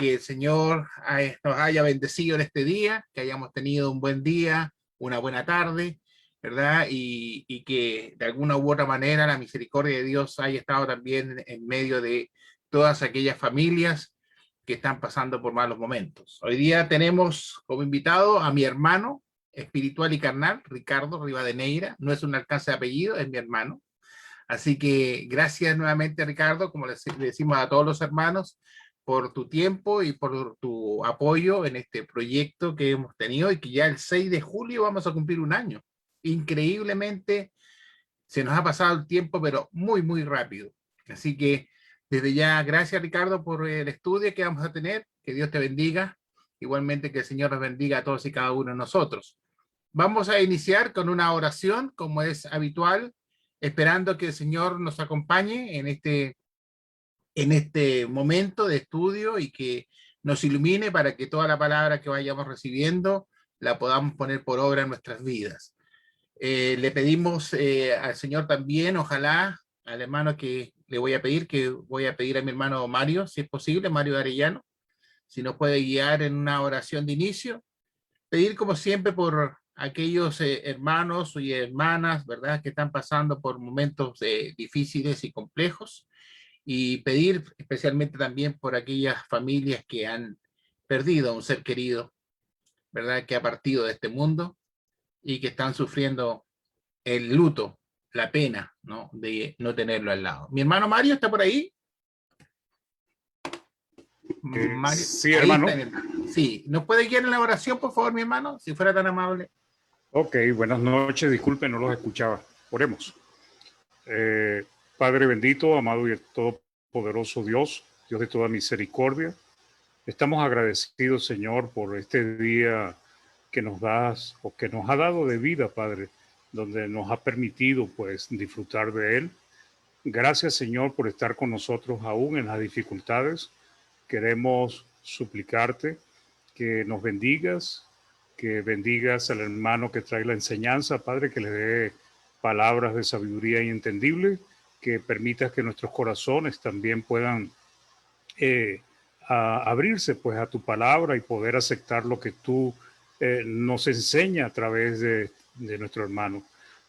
que el Señor nos haya bendecido en este día, que hayamos tenido un buen día, una buena tarde, ¿verdad? Y que de alguna u otra manera la misericordia de Dios haya estado también en medio de todas aquellas familias que están pasando por malos momentos. Hoy día tenemos como invitado a mi hermano espiritual y carnal, Ricardo Rivadeneira. No es un alcance de apellido, es mi hermano. Así que gracias nuevamente, Ricardo, como le decimos a todos los hermanos, por tu tiempo y por tu apoyo en este proyecto que hemos tenido y que ya el 6 de julio vamos a cumplir un año. Increíblemente se nos ha pasado el tiempo, pero muy, muy rápido. Así que desde ya, gracias, Ricardo, por el estudio que vamos a tener. Que Dios te bendiga. Igualmente que el Señor nos bendiga a todos y cada uno de nosotros. Vamos a iniciar con una oración, como es habitual, esperando que el Señor nos acompañe en este momento de estudio y que nos ilumine para que toda la palabra que vayamos recibiendo la podamos poner por obra en nuestras vidas. Le pedimos al Señor también, ojalá, al hermano que le voy a pedir a mi hermano Mario, si es posible, Mario Arellano, si nos puede guiar en una oración de inicio. Pedir como siempre por aquellos hermanos y hermanas, ¿verdad?, que están pasando por momentos difíciles y complejos, y pedir especialmente también por aquellas familias que han perdido a un ser querido, ¿verdad?, que ha partido de este mundo y que están sufriendo el luto, la pena, ¿no?, de no tenerlo al lado. Mi hermano Mario está por ahí. Mario, Sí, ahí hermano. está mi hermano. Sí, ¿nos puede guiar en la oración, por favor, mi hermano? Si fuera tan amable. Ok, buenas noches, disculpen, no los escuchaba. Oremos. Padre bendito, amado y todopoderoso Dios, Dios de toda misericordia, estamos agradecidos, Señor, por este día que nos das o que nos ha dado de vida, Padre, donde nos ha permitido, pues, disfrutar de él. Gracias, Señor, por estar con nosotros aún en las dificultades. Queremos suplicarte que nos bendigas, que bendigas al hermano que trae la enseñanza, Padre, que le dé palabras de sabiduría y entendible, que permitas que nuestros corazones también puedan abrirse pues a tu palabra y poder aceptar lo que tú nos enseña a través de nuestro hermano.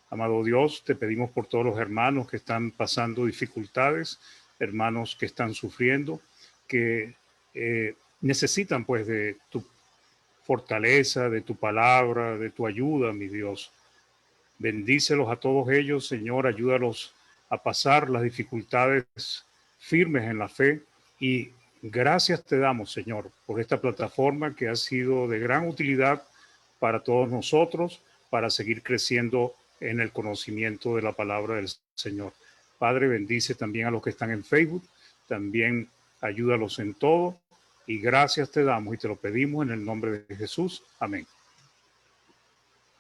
Amado Dios, te pedimos por todos los hermanos que están pasando dificultades, hermanos que están sufriendo, que necesitan pues de tu fortaleza, de tu palabra, de tu ayuda, mi Dios. Bendícelos a todos ellos, Señor, ayúdalos a pasar las dificultades firmes en la fe, y gracias te damos, Señor, por esta plataforma que ha sido de gran utilidad para todos nosotros, para seguir creciendo en el conocimiento de la palabra del Señor. Padre, bendice también a los que están en Facebook, también ayúdalos en todo, y gracias te damos y te lo pedimos en el nombre de Jesús. Amén.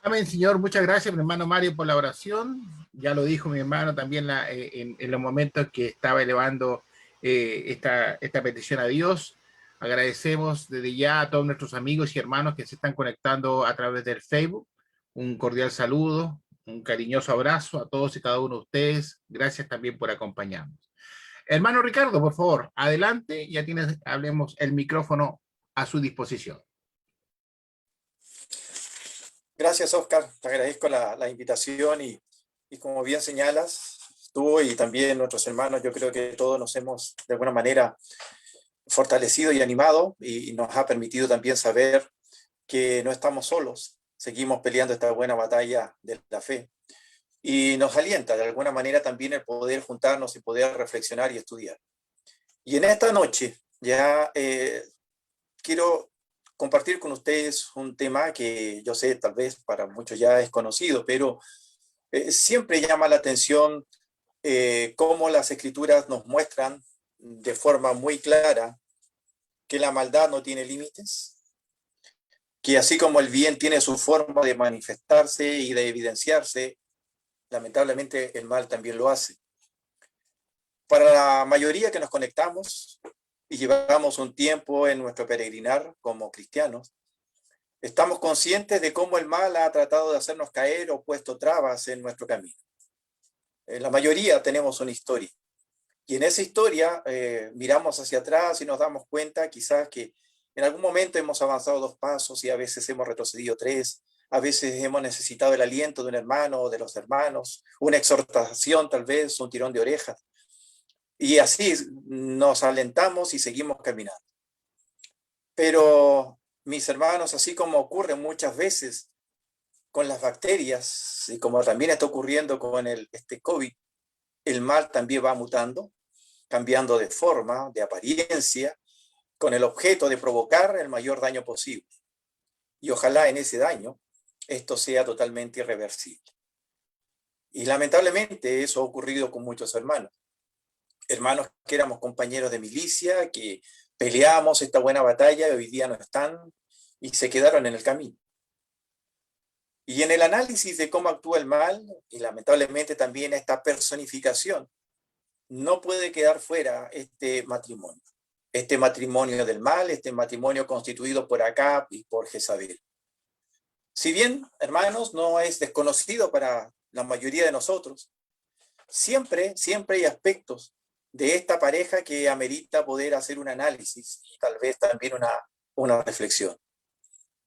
Amén, Señor. Muchas gracias, mi hermano Mario, por la oración. Ya lo dijo mi hermano también en los momentos que estaba elevando esta petición a Dios. Agradecemos desde ya a todos nuestros amigos y hermanos que se están conectando a través del Facebook. Un cordial saludo, un cariñoso abrazo a todos y cada uno de ustedes. Gracias también por acompañarnos. Hermano Ricardo, por favor, adelante. Ya tienes, hablemos, el micrófono a su disposición. Gracias, Oscar. Te agradezco la invitación y como bien señalas, tú y también nuestros hermanos, yo creo que todos nos hemos de alguna manera fortalecido y animado, y nos ha permitido también saber que no estamos solos, seguimos peleando esta buena batalla de la fe, y nos alienta de alguna manera también el poder juntarnos y poder reflexionar y estudiar. Y en esta noche ya quiero compartir con ustedes un tema que yo sé tal vez para muchos ya es conocido, pero siempre llama la atención cómo las escrituras nos muestran de forma muy clara que la maldad no tiene límites, que así como el bien tiene su forma de manifestarse y de evidenciarse, lamentablemente el mal también lo hace. Para la mayoría que nos conectamos y llevamos un tiempo en nuestro peregrinar como cristianos, estamos conscientes de cómo el mal ha tratado de hacernos caer o puesto trabas en nuestro camino. La mayoría tenemos una historia. Y en esa historia miramos hacia atrás y nos damos cuenta quizás que en algún momento hemos avanzado 2 pasos y a veces hemos retrocedido 3, a veces hemos necesitado el aliento de un hermano o de los hermanos, una exhortación tal vez, un tirón de orejas. Y así nos alentamos y seguimos caminando. Pero, mis hermanos, así como ocurre muchas veces con las bacterias y como también está ocurriendo con este COVID, el mal también va mutando, cambiando de forma, de apariencia, con el objeto de provocar el mayor daño posible. Y ojalá en ese daño esto sea totalmente irreversible. Y lamentablemente eso ha ocurrido con muchos hermanos. Hermanos que éramos compañeros de milicia, que peleamos esta buena batalla y hoy día no están y se quedaron en el camino. Y en el análisis de cómo actúa el mal, y lamentablemente también esta personificación, no puede quedar fuera este matrimonio del mal, este matrimonio constituido por Acab y por Jezabel. Si bien, hermanos, no es desconocido para la mayoría de nosotros, siempre hay aspectos de esta pareja que amerita poder hacer un análisis y tal vez también una reflexión.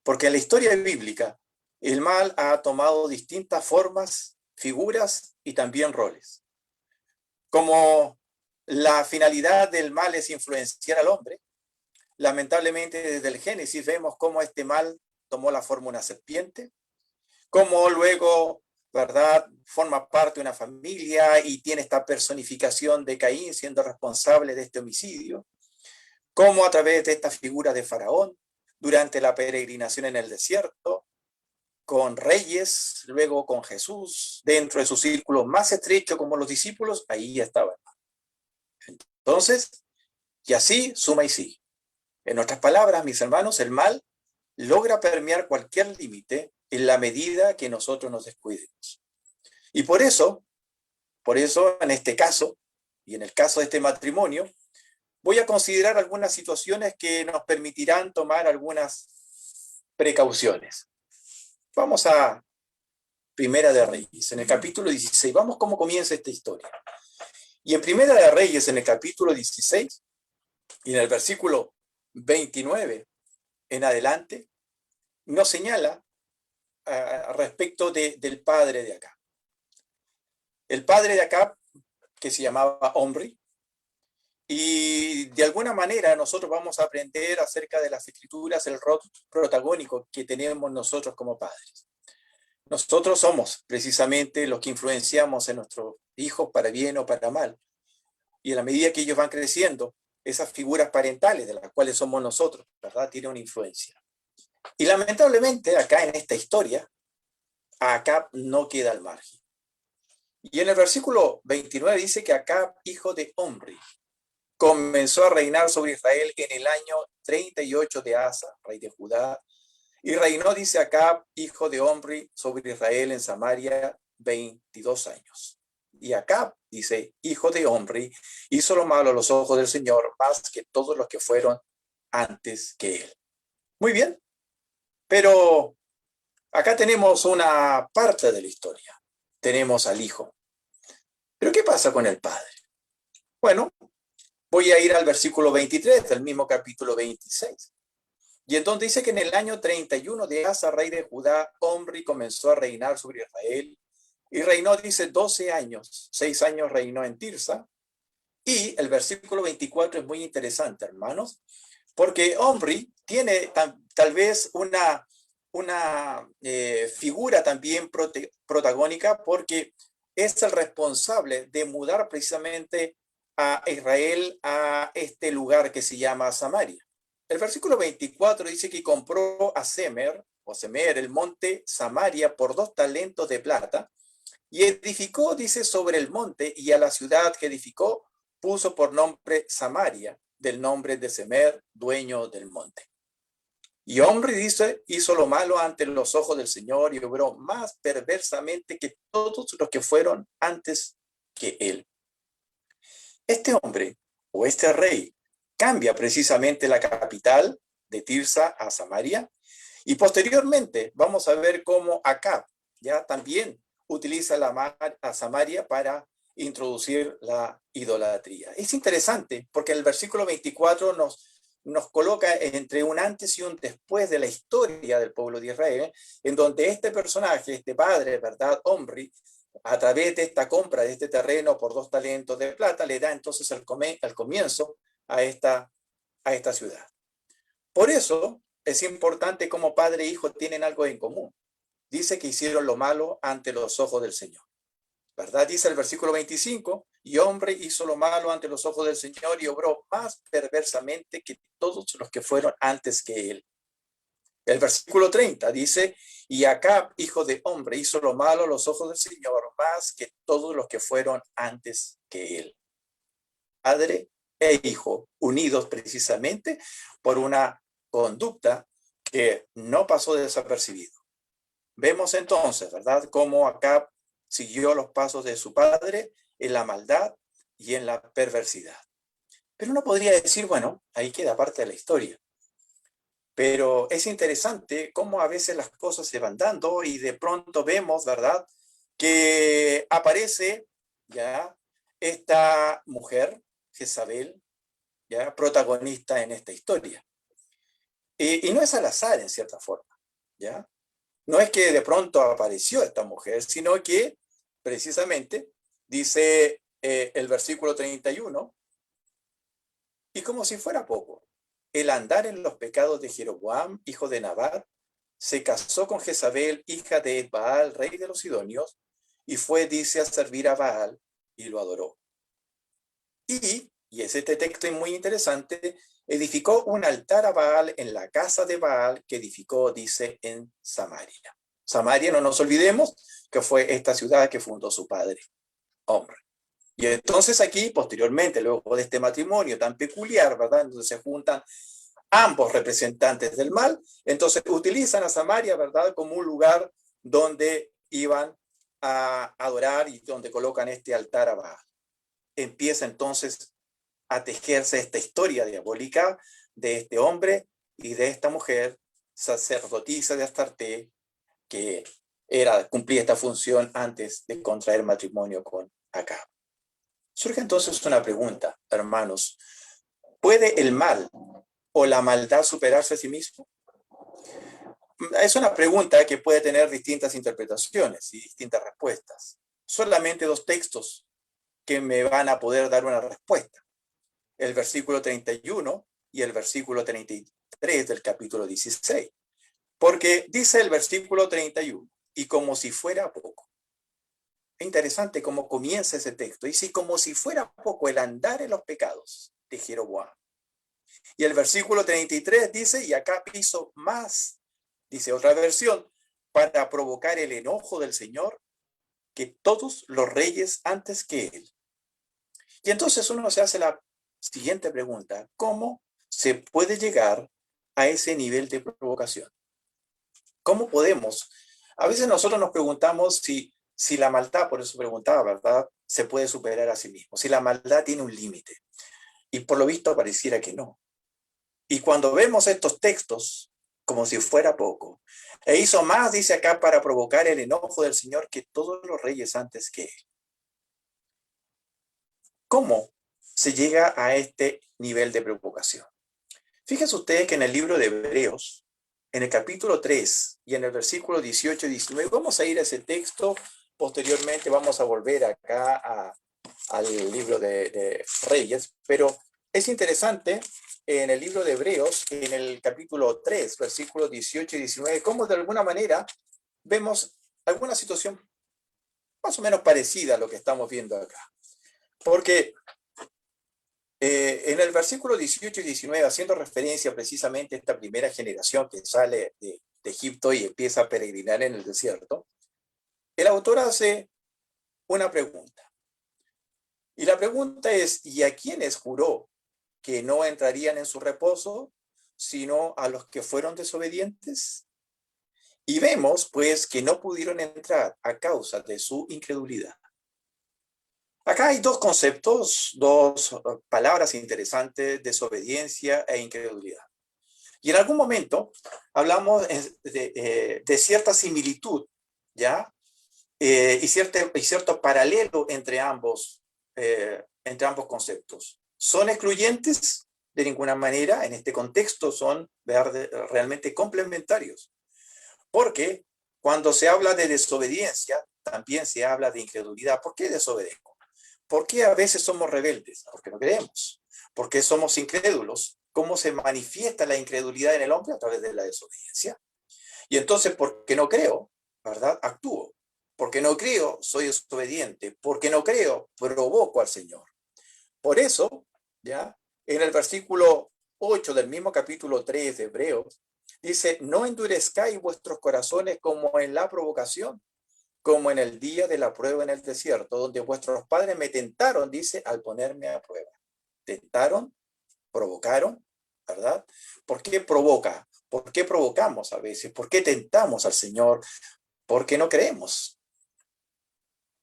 Porque en la historia bíblica, el mal ha tomado distintas formas, figuras y también roles. Como la finalidad del mal es influenciar al hombre, lamentablemente desde el Génesis vemos cómo este mal tomó la forma de una serpiente, cómo luego, ¿verdad?, forma parte de una familia y tiene esta personificación de Caín siendo responsable de este homicidio, cómo a través de esta figura de Faraón, durante la peregrinación en el desierto, con reyes, luego con Jesús, dentro de su círculo más estrecho como los discípulos, ahí ya estaba. Entonces, y así suma y sigue. En otras palabras, mis hermanos, el mal logra permear cualquier límite en la medida que nosotros nos descuidemos. Y por eso, en este caso, y en el caso de este matrimonio, voy a considerar algunas situaciones que nos permitirán tomar algunas precauciones. Vamos a Primera de Reyes, en el capítulo 16. Vamos cómo comienza esta historia. Y en Primera de Reyes, en el capítulo 16, y en el versículo 29 en adelante, nos señala respecto del padre de Acab. El padre de Acab, que se llamaba Omri, y de alguna manera nosotros vamos a aprender acerca de las escrituras, el rol protagónico que tenemos nosotros como padres. Nosotros somos precisamente los que influenciamos en nuestros hijos para bien o para mal. Y en la medida que ellos van creciendo, esas figuras parentales de las cuales somos nosotros, ¿verdad?, tienen una influencia. Y lamentablemente acá en esta historia, Acab no queda al margen. Y en el versículo 29 dice que Acab, hijo de Omri, comenzó a reinar sobre Israel en el año 38 de Asa, rey de Judá, y reinó, dice Acab, hijo de Omri, sobre Israel en Samaria 22 años. Y Acab, dice, hijo de Omri, hizo lo malo a los ojos del Señor, más que todos los que fueron antes que él. Muy bien, pero acá tenemos una parte de la historia. Tenemos al hijo. ¿Pero qué pasa con el padre? Bueno, voy a ir al versículo 23 del mismo capítulo 26. Y entonces dice que en el año 31 de Asa, rey de Judá, Omri comenzó a reinar sobre Israel. Y reinó, dice, 12 años. 6 años reinó en Tirsa. Y el versículo 24 es muy interesante, hermanos, porque Omri tiene tal vez una figura también protagónica, porque es el responsable de mudar precisamente a Israel a este lugar que se llama Samaria. El versículo 24 dice que compró a Semer el monte Samaria por 2 talentos de plata y edificó, dice, sobre el monte, y a la ciudad que edificó puso por nombre Samaria, del nombre de Semer, dueño del monte. Y Omri, dice, hizo lo malo ante los ojos del Señor y obró más perversamente que todos los que fueron antes que él. Este hombre, o este rey, cambia precisamente la capital de Tirsa a Samaria, y posteriormente vamos a ver cómo Acab ya también utiliza a Samaria para introducir la idolatría. Es interesante porque el versículo 24 nos coloca entre un antes y un después de la historia del pueblo de Israel, en donde este personaje, este padre, ¿verdad? Omri, a través de esta compra de este terreno por 2 talentos de plata, le da entonces el comienzo a esta ciudad. Por eso es importante cómo padre e hijo tienen algo en común. Dice que hicieron lo malo ante los ojos del Señor, ¿verdad? Dice el versículo 25, y hombre hizo lo malo ante los ojos del Señor y obró más perversamente que todos los que fueron antes que él. El versículo 30 dice, y Acab, hijo de hombre, hizo lo malo a los ojos del Señor más que todos los que fueron antes que él. Padre e hijo, unidos precisamente por una conducta que no pasó desapercibido. Vemos entonces, ¿verdad?, cómo Acab siguió los pasos de su padre en la maldad y en la perversidad. Pero uno podría decir, bueno, ahí queda parte de la historia. Pero es interesante cómo a veces las cosas se van dando y de pronto vemos, ¿verdad?, que aparece ya esta mujer, Jezabel, ya protagonista en esta historia. Y no es al azar, en cierta forma, ¿ya? No es que de pronto apareció esta mujer, sino que precisamente dice el versículo 31, y como si fuera poco, el andar en los pecados de Jeroboam, hijo de Nabat, se casó con Jezabel, hija de Baal, rey de los Sidonios, y fue, dice, a servir a Baal, y lo adoró. Y es este texto muy interesante, edificó un altar a Baal en la casa de Baal, que edificó, dice, en Samaria. Samaria, no nos olvidemos, que fue esta ciudad que fundó su padre, hombre. Y entonces aquí, posteriormente, luego de este matrimonio tan peculiar, ¿verdad?, donde se juntan ambos representantes del mal, entonces utilizan a Samaria, ¿verdad?, como un lugar donde iban a adorar y donde colocan este altar a Baal. Empieza entonces a tejerse esta historia diabólica de este hombre y de esta mujer, sacerdotisa de Astarte, que cumplía esta función antes de contraer matrimonio con Acab. Surge entonces una pregunta, hermanos. ¿Puede el mal o la maldad superarse a sí mismo? Es una pregunta que puede tener distintas interpretaciones y distintas respuestas. Solamente 2 textos que me van a poder dar una respuesta. El versículo 31 y el versículo 33 del capítulo 16. Porque dice el versículo 31, y como si fuera poco. Es interesante cómo comienza ese texto. Dice, como si fuera poco el andar en los pecados de Jeroboam. Y el versículo 33 dice, y Acab hizo más, dice otra versión, para provocar el enojo del Señor que todos los reyes antes que él. Y entonces uno se hace la siguiente pregunta, ¿cómo se puede llegar a ese nivel de provocación? ¿Cómo podemos? A veces nosotros nos preguntamos si la maldad, por eso preguntaba, ¿verdad?, se puede superar a sí mismo, si la maldad tiene un límite. Y por lo visto pareciera que no. Y cuando vemos estos textos, como si fuera poco, e hizo más, dice acá, para provocar el enojo del Señor que todos los reyes antes que él. ¿Cómo se llega a este nivel de provocación? Fíjense ustedes que en el libro de Hebreos, en el capítulo 3 y en el versículo 18 y 19, vamos a ir a ese texto, posteriormente vamos a volver acá al libro de Reyes, pero es interesante en el libro de Hebreos, en el capítulo 3, versículos 18 y 19, cómo de alguna manera vemos alguna situación más o menos parecida a lo que estamos viendo acá. Porque en el versículo 18 y 19, haciendo referencia precisamente a esta primera generación que sale de Egipto y empieza a peregrinar en el desierto, el autor hace una pregunta. Y la pregunta es, ¿y a quiénes juró que no entrarían en su reposo, sino a los que fueron desobedientes? Y vemos, pues, que no pudieron entrar a causa de su incredulidad. Acá hay 2 conceptos, 2 palabras interesantes, desobediencia e incredulidad. Y en algún momento hablamos de cierta similitud, ¿ya?, cierto paralelo entre ambos conceptos. ¿Son excluyentes? De ninguna manera. En este contexto son realmente complementarios. Porque cuando se habla de desobediencia, también se habla de incredulidad. ¿Por qué desobedezco? ¿Por qué a veces somos rebeldes? Porque no creemos. ¿Por qué somos incrédulos? ¿Cómo se manifiesta la incredulidad en el hombre? A través de la desobediencia. Y entonces, porque no creo, ¿verdad? Actúo. Porque no creo, soy desobediente. Porque no creo, provoco al Señor. Por eso, ¿ya? En el versículo 8 del mismo capítulo 3 de Hebreos, dice, no endurezcáis vuestros corazones como en la provocación, como en el día de la prueba en el desierto, donde vuestros padres me tentaron, dice, al ponerme a prueba. Tentaron, provocaron, ¿verdad? ¿Por qué provoca? ¿Por qué provocamos a veces? ¿Por qué tentamos al Señor? Porque no creemos.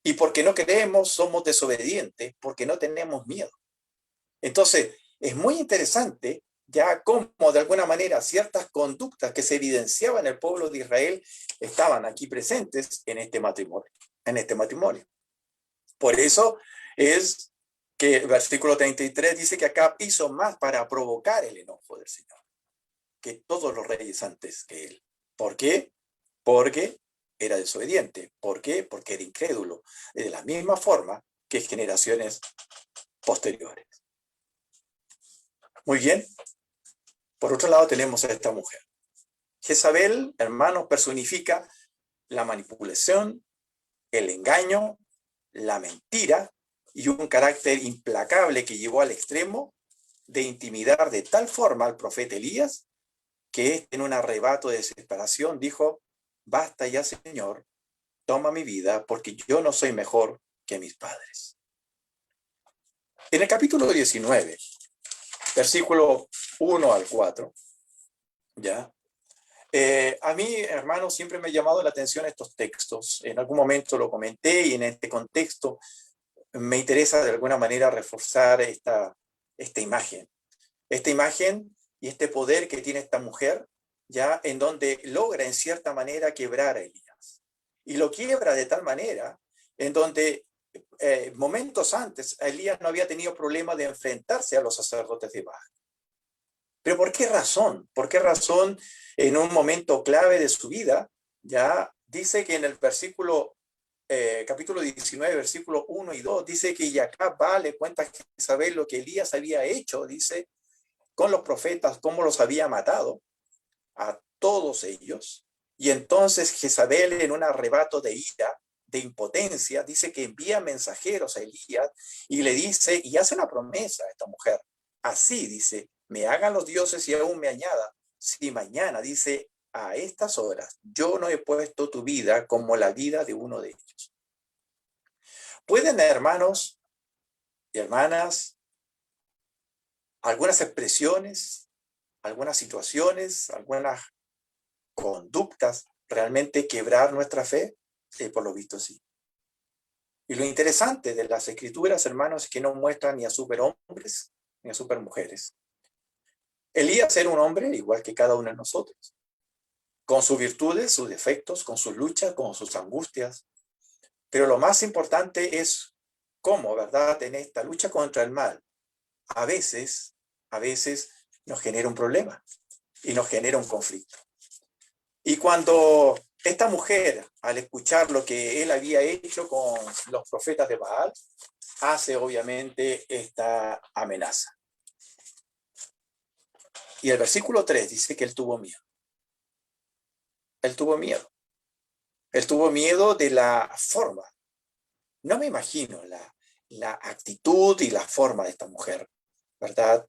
Y porque no creemos somos desobedientes, porque no tenemos miedo. Entonces, es muy interesante ya cómo de alguna manera ciertas conductas que se evidenciaban en el pueblo de Israel estaban aquí presentes en este matrimonio. Por eso es que el versículo 33 dice que Acab hizo más para provocar el enojo del Señor que todos los reyes antes que él. ¿Por qué? Porque era desobediente. ¿Por qué? Porque era incrédulo. De la misma forma que generaciones posteriores. Muy bien. Por otro lado tenemos a esta mujer. Jezabel, hermanos, personifica la manipulación, el engaño, la mentira y un carácter implacable que llevó al extremo de intimidar de tal forma al profeta Elías que en un arrebato de desesperación dijo, basta ya, Señor, toma mi vida porque yo no soy mejor que mis padres. En el capítulo 19, versículo 1 al 4, ¿ya? A mí, hermano, siempre me ha llamado la atención estos textos. En algún momento lo comenté y en este contexto me interesa de alguna manera reforzar esta imagen. Esta imagen y este poder que tiene esta mujer, ya en donde logra en cierta manera quebrar a Elías. Y lo quiebra de tal manera en donde momentos antes Elías no había tenido problema de enfrentarse a los sacerdotes de Baal. ¿Pero por qué razón? ¿Por qué razón en un momento clave de su vida, ya dice que en el capítulo 19, versículos 1 y 2, dice que Acab va, le cuenta a Jezabel lo que Elías había hecho, dice, con los profetas, cómo los había matado a todos ellos. Y entonces Jezabel, en un arrebato de ira, de impotencia, dice que envía mensajeros a Elías y le dice, y hace una promesa a esta mujer. Así dice, me hagan los dioses y aún me añada. Si mañana, dice, a estas horas, yo no he puesto tu vida como la vida de uno de ellos. Pueden, hermanos y hermanas, algunas expresiones, algunas situaciones, algunas conductas realmente quebrar nuestra fe, por lo visto sí. Y lo interesante de las escrituras, hermanos, es que no muestran ni a superhombres ni a supermujeres. Elías era un hombre igual que cada uno de nosotros, con sus virtudes, sus defectos, con sus luchas, con sus angustias. Pero lo más importante es cómo, ¿verdad?, en esta lucha contra el mal, a veces nos genera un problema y nos genera un conflicto. Y cuando esta mujer, al escuchar lo que él había hecho con los profetas de Baal, hace obviamente esta amenaza. Y el versículo 3 dice que él tuvo miedo. Él tuvo miedo. Él tuvo miedo de la forma. No me imagino la actitud y la forma de esta mujer, ¿verdad?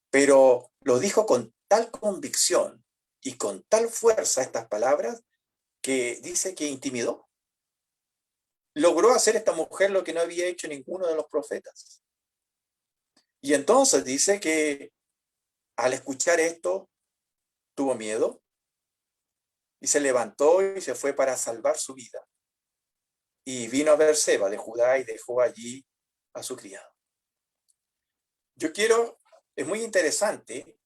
Pero lo dijo con tal convicción y con tal fuerza estas palabras que dice que intimidó. Logró hacer esta mujer lo que no había hecho ninguno de los profetas. Y entonces dice que al escuchar esto, tuvo miedo y se levantó y se fue para salvar su vida. Y vino a Beerseba de Judá y dejó allí a su criado. Es muy interesante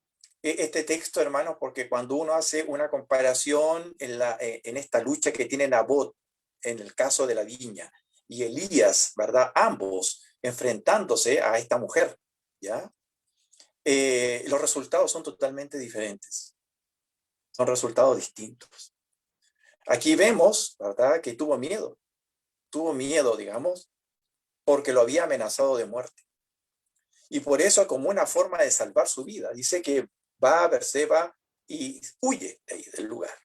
este texto, hermanos, porque cuando uno hace una comparación en esta lucha que tiene Nabot en el caso de la viña, y Elías, ¿verdad? Ambos enfrentándose a esta mujer, ¿ya? Los resultados son totalmente diferentes, son resultados distintos. Aquí vemos, ¿verdad?, que tuvo miedo, digamos, porque lo había amenazado de muerte. Y por eso, como una forma de salvar su vida, dice que va a Berseba y huye de ahí, del lugar.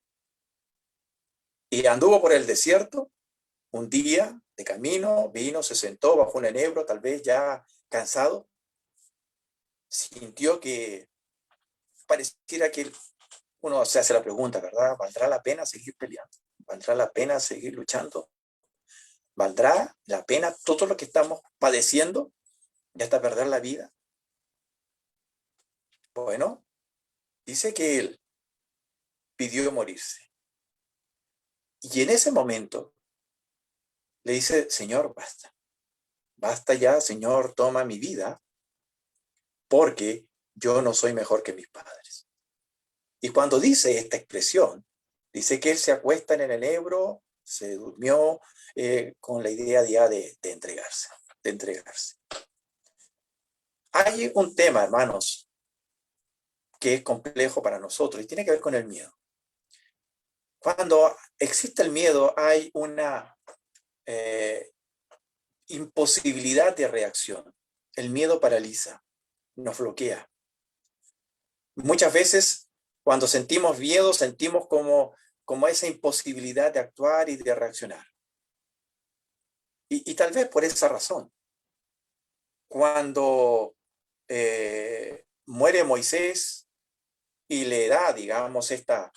Y anduvo por el desierto un día de camino, vino, se sentó bajo un enebro, tal vez ya cansado, sintió que pareciera que uno se hace la pregunta, ¿verdad? ¿Valdrá la pena seguir peleando? ¿Valdrá la pena seguir luchando? ¿Valdrá la pena todo lo que estamos padeciendo y hasta perder la vida? Bueno, dice que él pidió morirse. Y en ese momento le dice, Señor, basta. Basta ya, Señor, toma mi vida, porque yo no soy mejor que mis padres. Y cuando dice esta expresión, dice que él se acuesta en el enebro, se durmió con la idea ya de entregarse, de entregarse. Hay un tema, hermanos, que es complejo para nosotros y tiene que ver con el miedo. Cuando existe el miedo, hay una imposibilidad de reacción. El miedo paraliza, nos bloquea. Muchas veces, cuando sentimos miedo, sentimos como esa imposibilidad de actuar y de reaccionar. Y tal vez por esa razón, cuando muere Moisés y le da, digamos, esta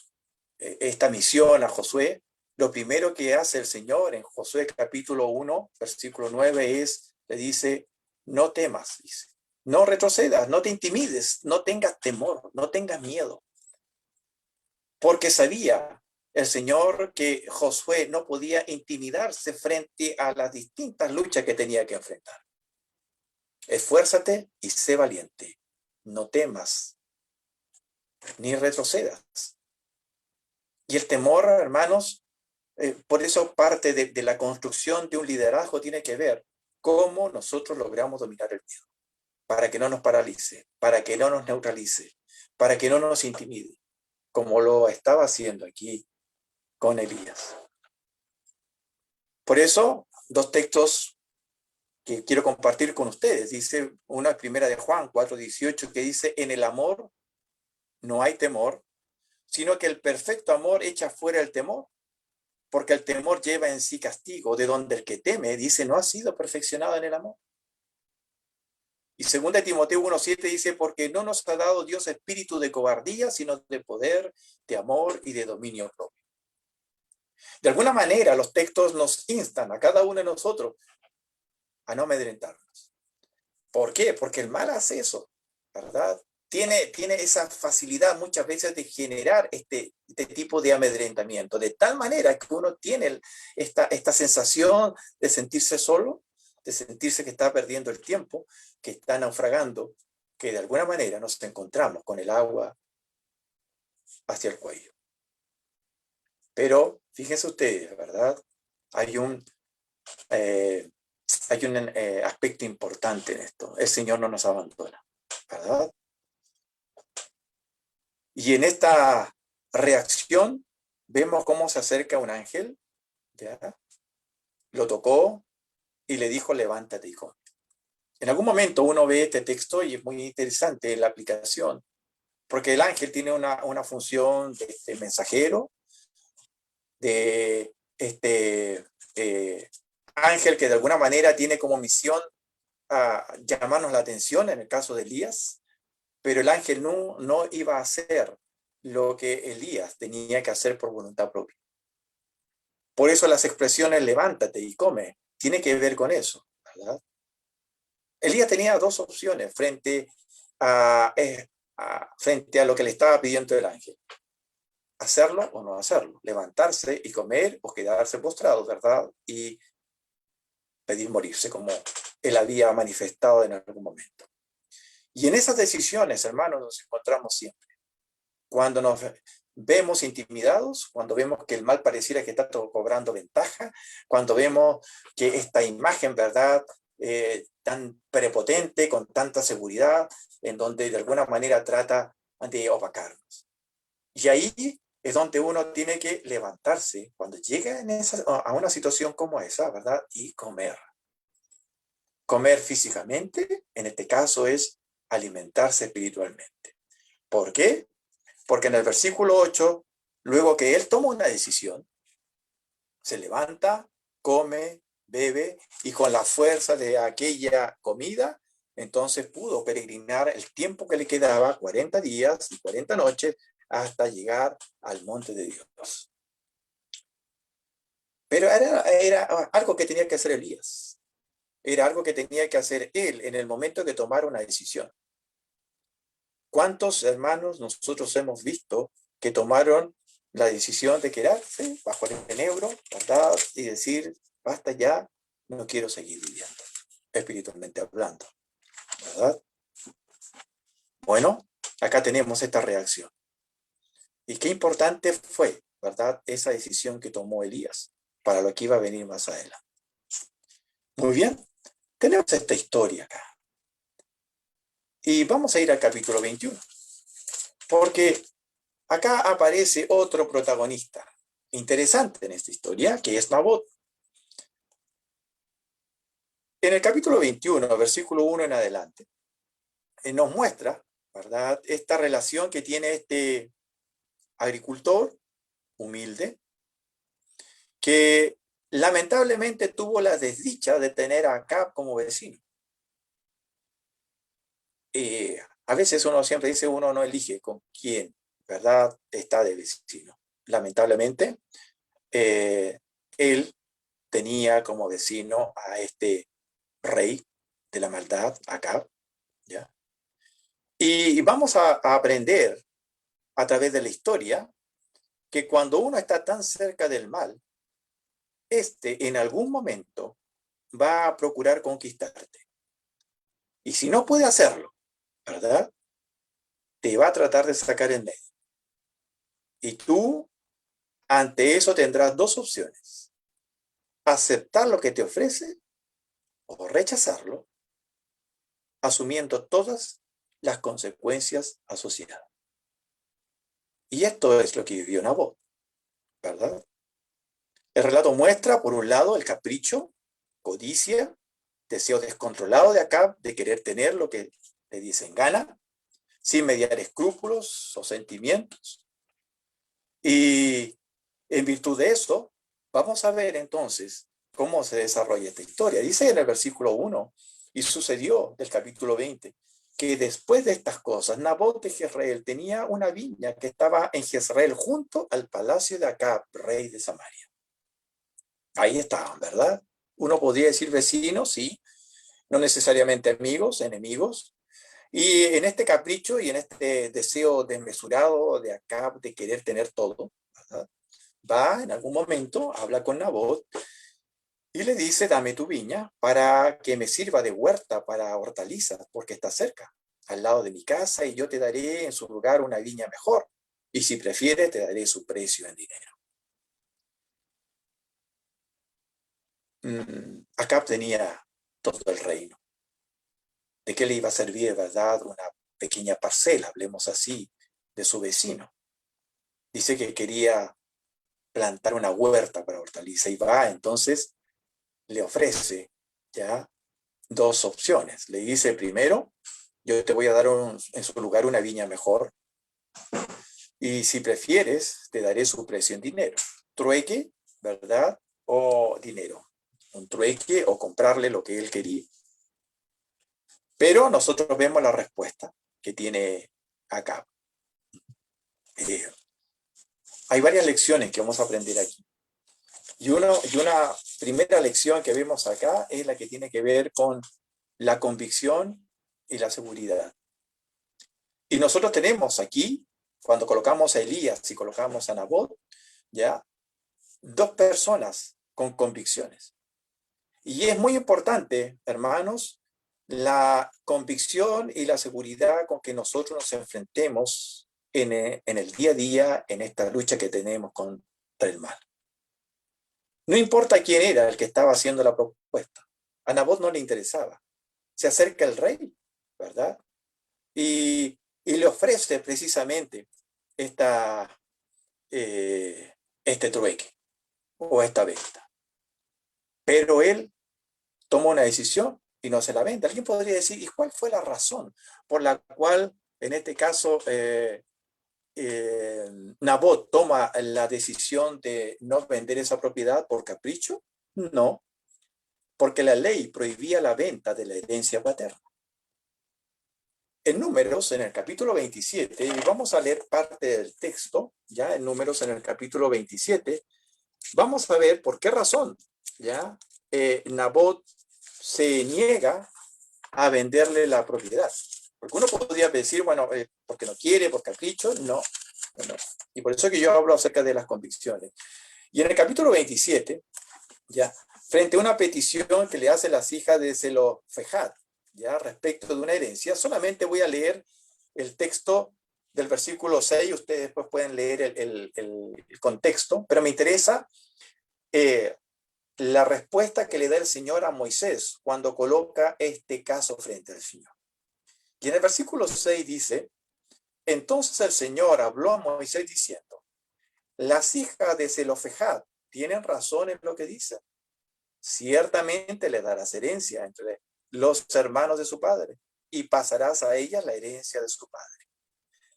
misión a Josué, lo primero que hace el Señor en Josué capítulo 1, versículo 9 le dice, no temas, dice, no retrocedas, no te intimides, no tengas temor, no tengas miedo. Porque sabía el Señor que Josué no podía intimidarse frente a las distintas luchas que tenía que enfrentar. Esfuérzate y sé valiente, no temas, ni retrocedas. Y el temor, hermanos, por eso parte de la construcción de un liderazgo tiene que ver cómo nosotros logramos dominar el miedo, para que no nos paralice, para que no nos neutralice, para que no nos intimide, como lo estaba haciendo aquí con Elías. Por eso, dos textos que quiero compartir con ustedes. Dice una primera de Juan 4:18 que dice, en el amor no hay temor, sino que el perfecto amor echa fuera el temor, porque el temor lleva en sí castigo, de donde el que teme, dice, no ha sido perfeccionado en el amor. Y 2 Timoteo 1:7 dice, porque no nos ha dado Dios espíritu de cobardía, sino de poder, de amor y de dominio propio. De alguna manera, los textos nos instan a cada uno de nosotros a no amedrentarnos. ¿Por qué? Porque el mal hace eso, ¿verdad? Tiene esa facilidad muchas veces de generar este tipo de amedrentamiento, de tal manera que uno tiene esta sensación de sentirse solo, de sentirse que está perdiendo el tiempo, que está naufragando, que de alguna manera nos encontramos con el agua hacia el cuello. Pero fíjense ustedes, ¿verdad? Hay un aspecto importante en esto. El Señor no nos abandona, ¿verdad? Y en esta reacción vemos cómo se acerca un ángel, ¿ya? Lo tocó y le dijo, levántate y come. En algún momento uno ve este texto y es muy interesante la aplicación, porque el ángel tiene una función de mensajero, de ángel que de alguna manera tiene como misión llamarnos la atención en el caso de Elías, pero el ángel no iba a hacer lo que Elías tenía que hacer por voluntad propia. Por eso las expresiones levántate y come, tiene que ver con eso, ¿verdad? Elías tenía dos opciones frente a lo que le estaba pidiendo el ángel. Hacerlo o no hacerlo, levantarse y comer o quedarse postrado, ¿verdad? Y pedir morirse, como él había manifestado en algún momento. Y en esas decisiones, hermanos, nos encontramos siempre. Cuando vemos intimidados, cuando vemos que el mal pareciera que está cobrando ventaja, cuando vemos que esta imagen, ¿verdad?, tan prepotente, con tanta seguridad, en donde de alguna manera trata de opacarnos. Y ahí es donde uno tiene que levantarse cuando llega a una situación como esa, ¿verdad?, y comer. Comer físicamente, en este caso, es alimentarse espiritualmente. ¿Por qué? Porque en el versículo 8, luego que él toma una decisión, se levanta, come, bebe, y con la fuerza de aquella comida, entonces pudo peregrinar el tiempo que le quedaba, 40 días y 40 noches, hasta llegar al monte de Dios. Pero era algo que tenía que hacer Elías. Era algo que tenía que hacer él en el momento de tomar una decisión. ¿Cuántos hermanos nosotros hemos visto que tomaron la decisión de quedarse bajo el enebro, ¿verdad?, y decir, basta ya, no quiero seguir viviendo, espiritualmente hablando, ¿verdad? Bueno, acá tenemos esta reacción. Y qué importante fue, ¿verdad?, esa decisión que tomó Elías para lo que iba a venir más adelante. Muy bien, tenemos esta historia acá. Y vamos a ir al capítulo 21, porque acá aparece otro protagonista interesante en esta historia, que es Nabot. En el capítulo 21, versículo 1 en adelante, nos muestra, ¿verdad?, esta relación que tiene este agricultor humilde, que lamentablemente tuvo la desdicha de tener a Acab como vecino. A veces uno siempre dice, uno no elige con quién, ¿verdad?, está de vecino. Lamentablemente, él tenía como vecino a este rey de la maldad, Acab, ¿ya? Y vamos a aprender a través de la historia que cuando uno está tan cerca del mal, en algún momento va a procurar conquistarte. Y si no puede hacerlo, ¿verdad?, te va a tratar de sacar en medio. Y tú, ante eso, tendrás dos opciones: aceptar lo que te ofrece o rechazarlo, asumiendo todas las consecuencias asociadas. Y esto es lo que vivió Nabot, ¿verdad? El relato muestra, por un lado, el capricho, codicia, deseo descontrolado de Acab de querer tener lo que le dicen gana, sin mediar escrúpulos o sentimientos. Y en virtud de eso, vamos a ver entonces cómo se desarrolla esta historia. Dice en el versículo 1, y sucedió del capítulo 20, que después de estas cosas, Nabot de Jezreel tenía una viña que estaba en Jezreel junto al palacio de Acab, rey de Samaria. Ahí estaban, ¿verdad? Uno podría decir vecinos, sí, no necesariamente amigos, enemigos. Y en este capricho y en este deseo desmesurado de Acab de querer tener todo, ¿verdad?, va en algún momento, habla con Nabot y le dice, dame tu viña para que me sirva de huerta para hortalizas, porque está cerca, al lado de mi casa, y yo te daré en su lugar una viña mejor. Y si prefieres, te daré su precio en dinero. Acab tenía todo el reino. ¿De qué le iba a servir, verdad, una pequeña parcela, hablemos así, de su vecino? Dice que quería plantar una huerta para hortaliza y va, entonces le ofrece ya dos opciones. Le dice, primero, yo te voy a dar en su lugar una viña mejor, y si prefieres, te daré su precio en dinero. Trueque, ¿verdad? O dinero. Un trueque o comprarle lo que él quería. Pero nosotros vemos la respuesta que tiene acá. Hay varias lecciones que vamos a aprender aquí. Y una primera lección que vemos acá es la que tiene que ver con la convicción y la seguridad. Y nosotros tenemos aquí, cuando colocamos a Elías y colocamos a Nabot, ya, dos personas con convicciones. Y es muy importante, hermanos, la convicción y la seguridad con que nosotros nos enfrentemos en el día a día, en esta lucha que tenemos contra el mal. No importa quién era el que estaba haciendo la propuesta. A Nabot no le interesaba. Se acerca el rey, ¿verdad? Y le ofrece precisamente esta, este trueque o esta venta. Pero él toma una decisión y no se la vende. Alguien podría decir, ¿y cuál fue la razón por la cual, en este caso, Nabot toma la decisión de no vender esa propiedad por capricho? No, porque la ley prohibía la venta de la herencia paterna. En Números, en el capítulo 27, y vamos a leer parte del texto, ya en Números, en el capítulo 27, vamos a ver por qué razón, ya, Nabot se niega a venderle la propiedad. Porque uno podría decir, bueno, porque no quiere, por capricho, no, no. Y por eso que yo hablo acerca de las convicciones. Y en el capítulo 27, ya, frente a una petición que le hacen las hijas de Zelofejad, ya, respecto de una herencia, solamente voy a leer el texto del versículo 6, ustedes después pueden leer el contexto, pero me interesa la respuesta que le da el Señor a Moisés cuando coloca este caso frente al Señor. Y en el versículo 6 dice, entonces el Señor habló a Moisés diciendo, las hijas de Zelofejad tienen razón en lo que dicen. Ciertamente le darás herencia entre los hermanos de su padre y pasarás a ellas la herencia de su padre.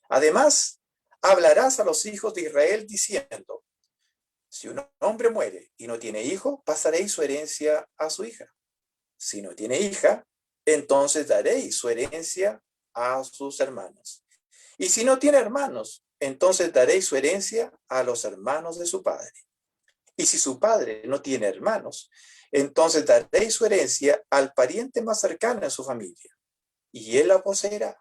Además, hablarás a los hijos de Israel diciendo, si un hombre muere y no tiene hijo, pasaréis su herencia a su hija. Si no tiene hija, entonces daréis su herencia a sus hermanos. Y si no tiene hermanos, entonces daréis su herencia a los hermanos de su padre. Y si su padre no tiene hermanos, entonces daréis su herencia al pariente más cercano en su familia. Y él la poseerá.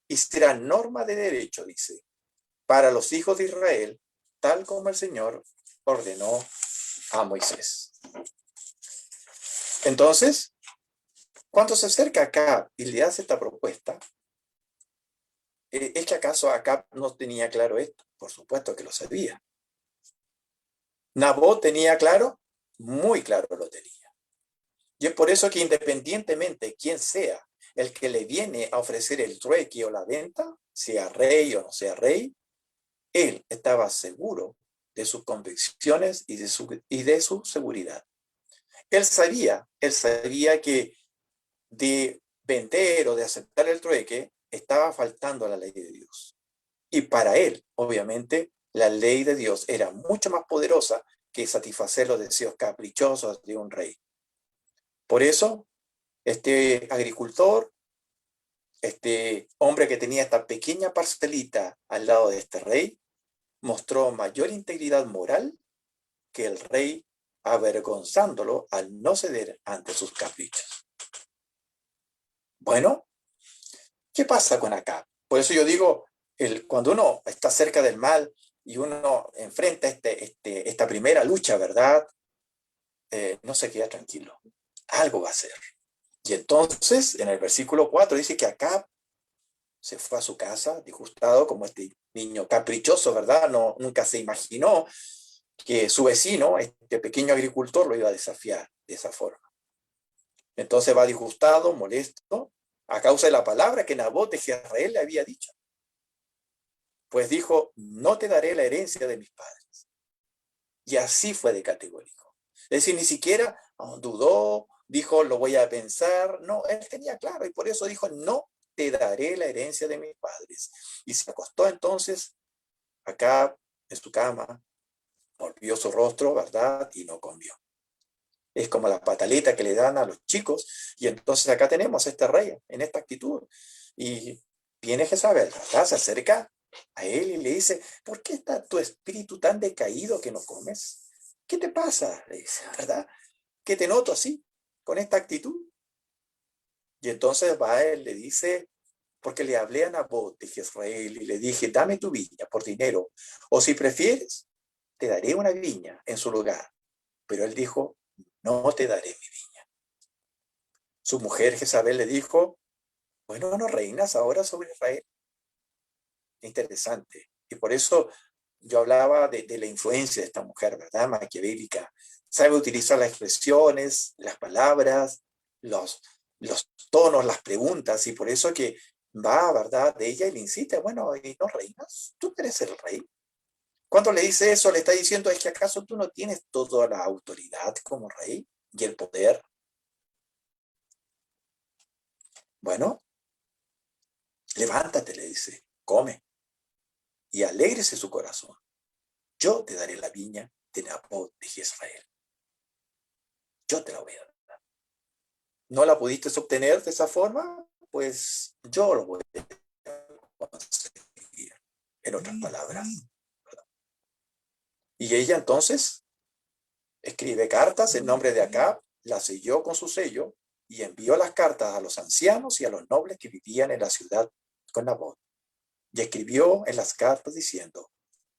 Y será norma de derecho, dice, para los hijos de Israel, tal como el Señor ordenó a Moisés. Entonces, cuando se acerca Acab y le hace esta propuesta, ¿es que acaso Acab no tenía claro esto? Por supuesto que lo sabía. Nabot tenía claro, muy claro lo tenía. Y es por eso que independientemente de quién sea el que le viene a ofrecer el trueque o la venta, sea rey o no sea rey, él estaba seguro de sus convicciones y de su seguridad. Él sabía que de vender o de aceptar el trueque estaba faltando a la ley de Dios. Y para él, obviamente, la ley de Dios era mucho más poderosa que satisfacer los deseos caprichosos de un rey. Por eso, este agricultor, este hombre que tenía esta pequeña parcelita al lado de este rey, mostró mayor integridad moral que el rey, avergonzándolo al no ceder ante sus caprichos. Bueno, ¿qué pasa con Acab? Por eso yo digo, cuando uno está cerca del mal y uno enfrenta esta primera lucha, ¿verdad? No se queda tranquilo. Algo va a hacer. Y entonces, en el versículo 4 dice que Acab se fue a su casa, disgustado, como este niño caprichoso, ¿verdad? No, nunca se imaginó que su vecino, este pequeño agricultor, lo iba a desafiar de esa forma. Entonces va disgustado, molesto, a causa de la palabra que Nabot de Jezreel le había dicho. Pues dijo, no te daré la herencia de mis padres. Y así fue de categórico. Es decir, ni siquiera dudó, dijo, lo voy a pensar. No, él tenía claro y por eso dijo, no te daré la herencia de mis padres. Y se acostó entonces acá en su cama, volvió su rostro, ¿verdad? Y no comió. Es como la pataleta que le dan a los chicos. Y entonces acá tenemos a este rey en esta actitud. Y viene Jezabel, ¿verdad? Se acerca a él y le dice, ¿por qué está tu espíritu tan decaído que no comes? ¿Qué te pasa? Le dice, ¿verdad? ¿Qué te noto así, con esta actitud? Y entonces va él, le dice, porque le hablé a Nabot de Jezreel y le dije, dame tu viña por dinero, o si prefieres, te daré una viña en su lugar. Pero él dijo, no te daré mi viña. Su mujer Jezabel le dijo, bueno, ¿no reinas ahora sobre Israel? interesante. Y por eso yo hablaba de la influencia de esta mujer, ¿verdad? Maquiavélica. Sabe utilizar las expresiones, las palabras, los tonos, las preguntas, y por eso que va, ¿verdad?, de ella y le insiste, bueno, ¿y no reinas? ¿Tú eres el rey? Cuando le dice eso, le está diciendo, ¿es que acaso tú no tienes toda la autoridad como rey y el poder? Bueno, levántate, le dice, come y alégrese su corazón. Yo te daré la viña de Nabot de Jezreel. Yo te la voy a dar. ¿No la pudiste obtener de esa forma? Pues yo lo voy a conseguir. En otras palabras. Y ella entonces escribe cartas en nombre de Acab, las selló con su sello y envió las cartas a los ancianos y a los nobles que vivían en la ciudad con Nabot. Y escribió en las cartas diciendo,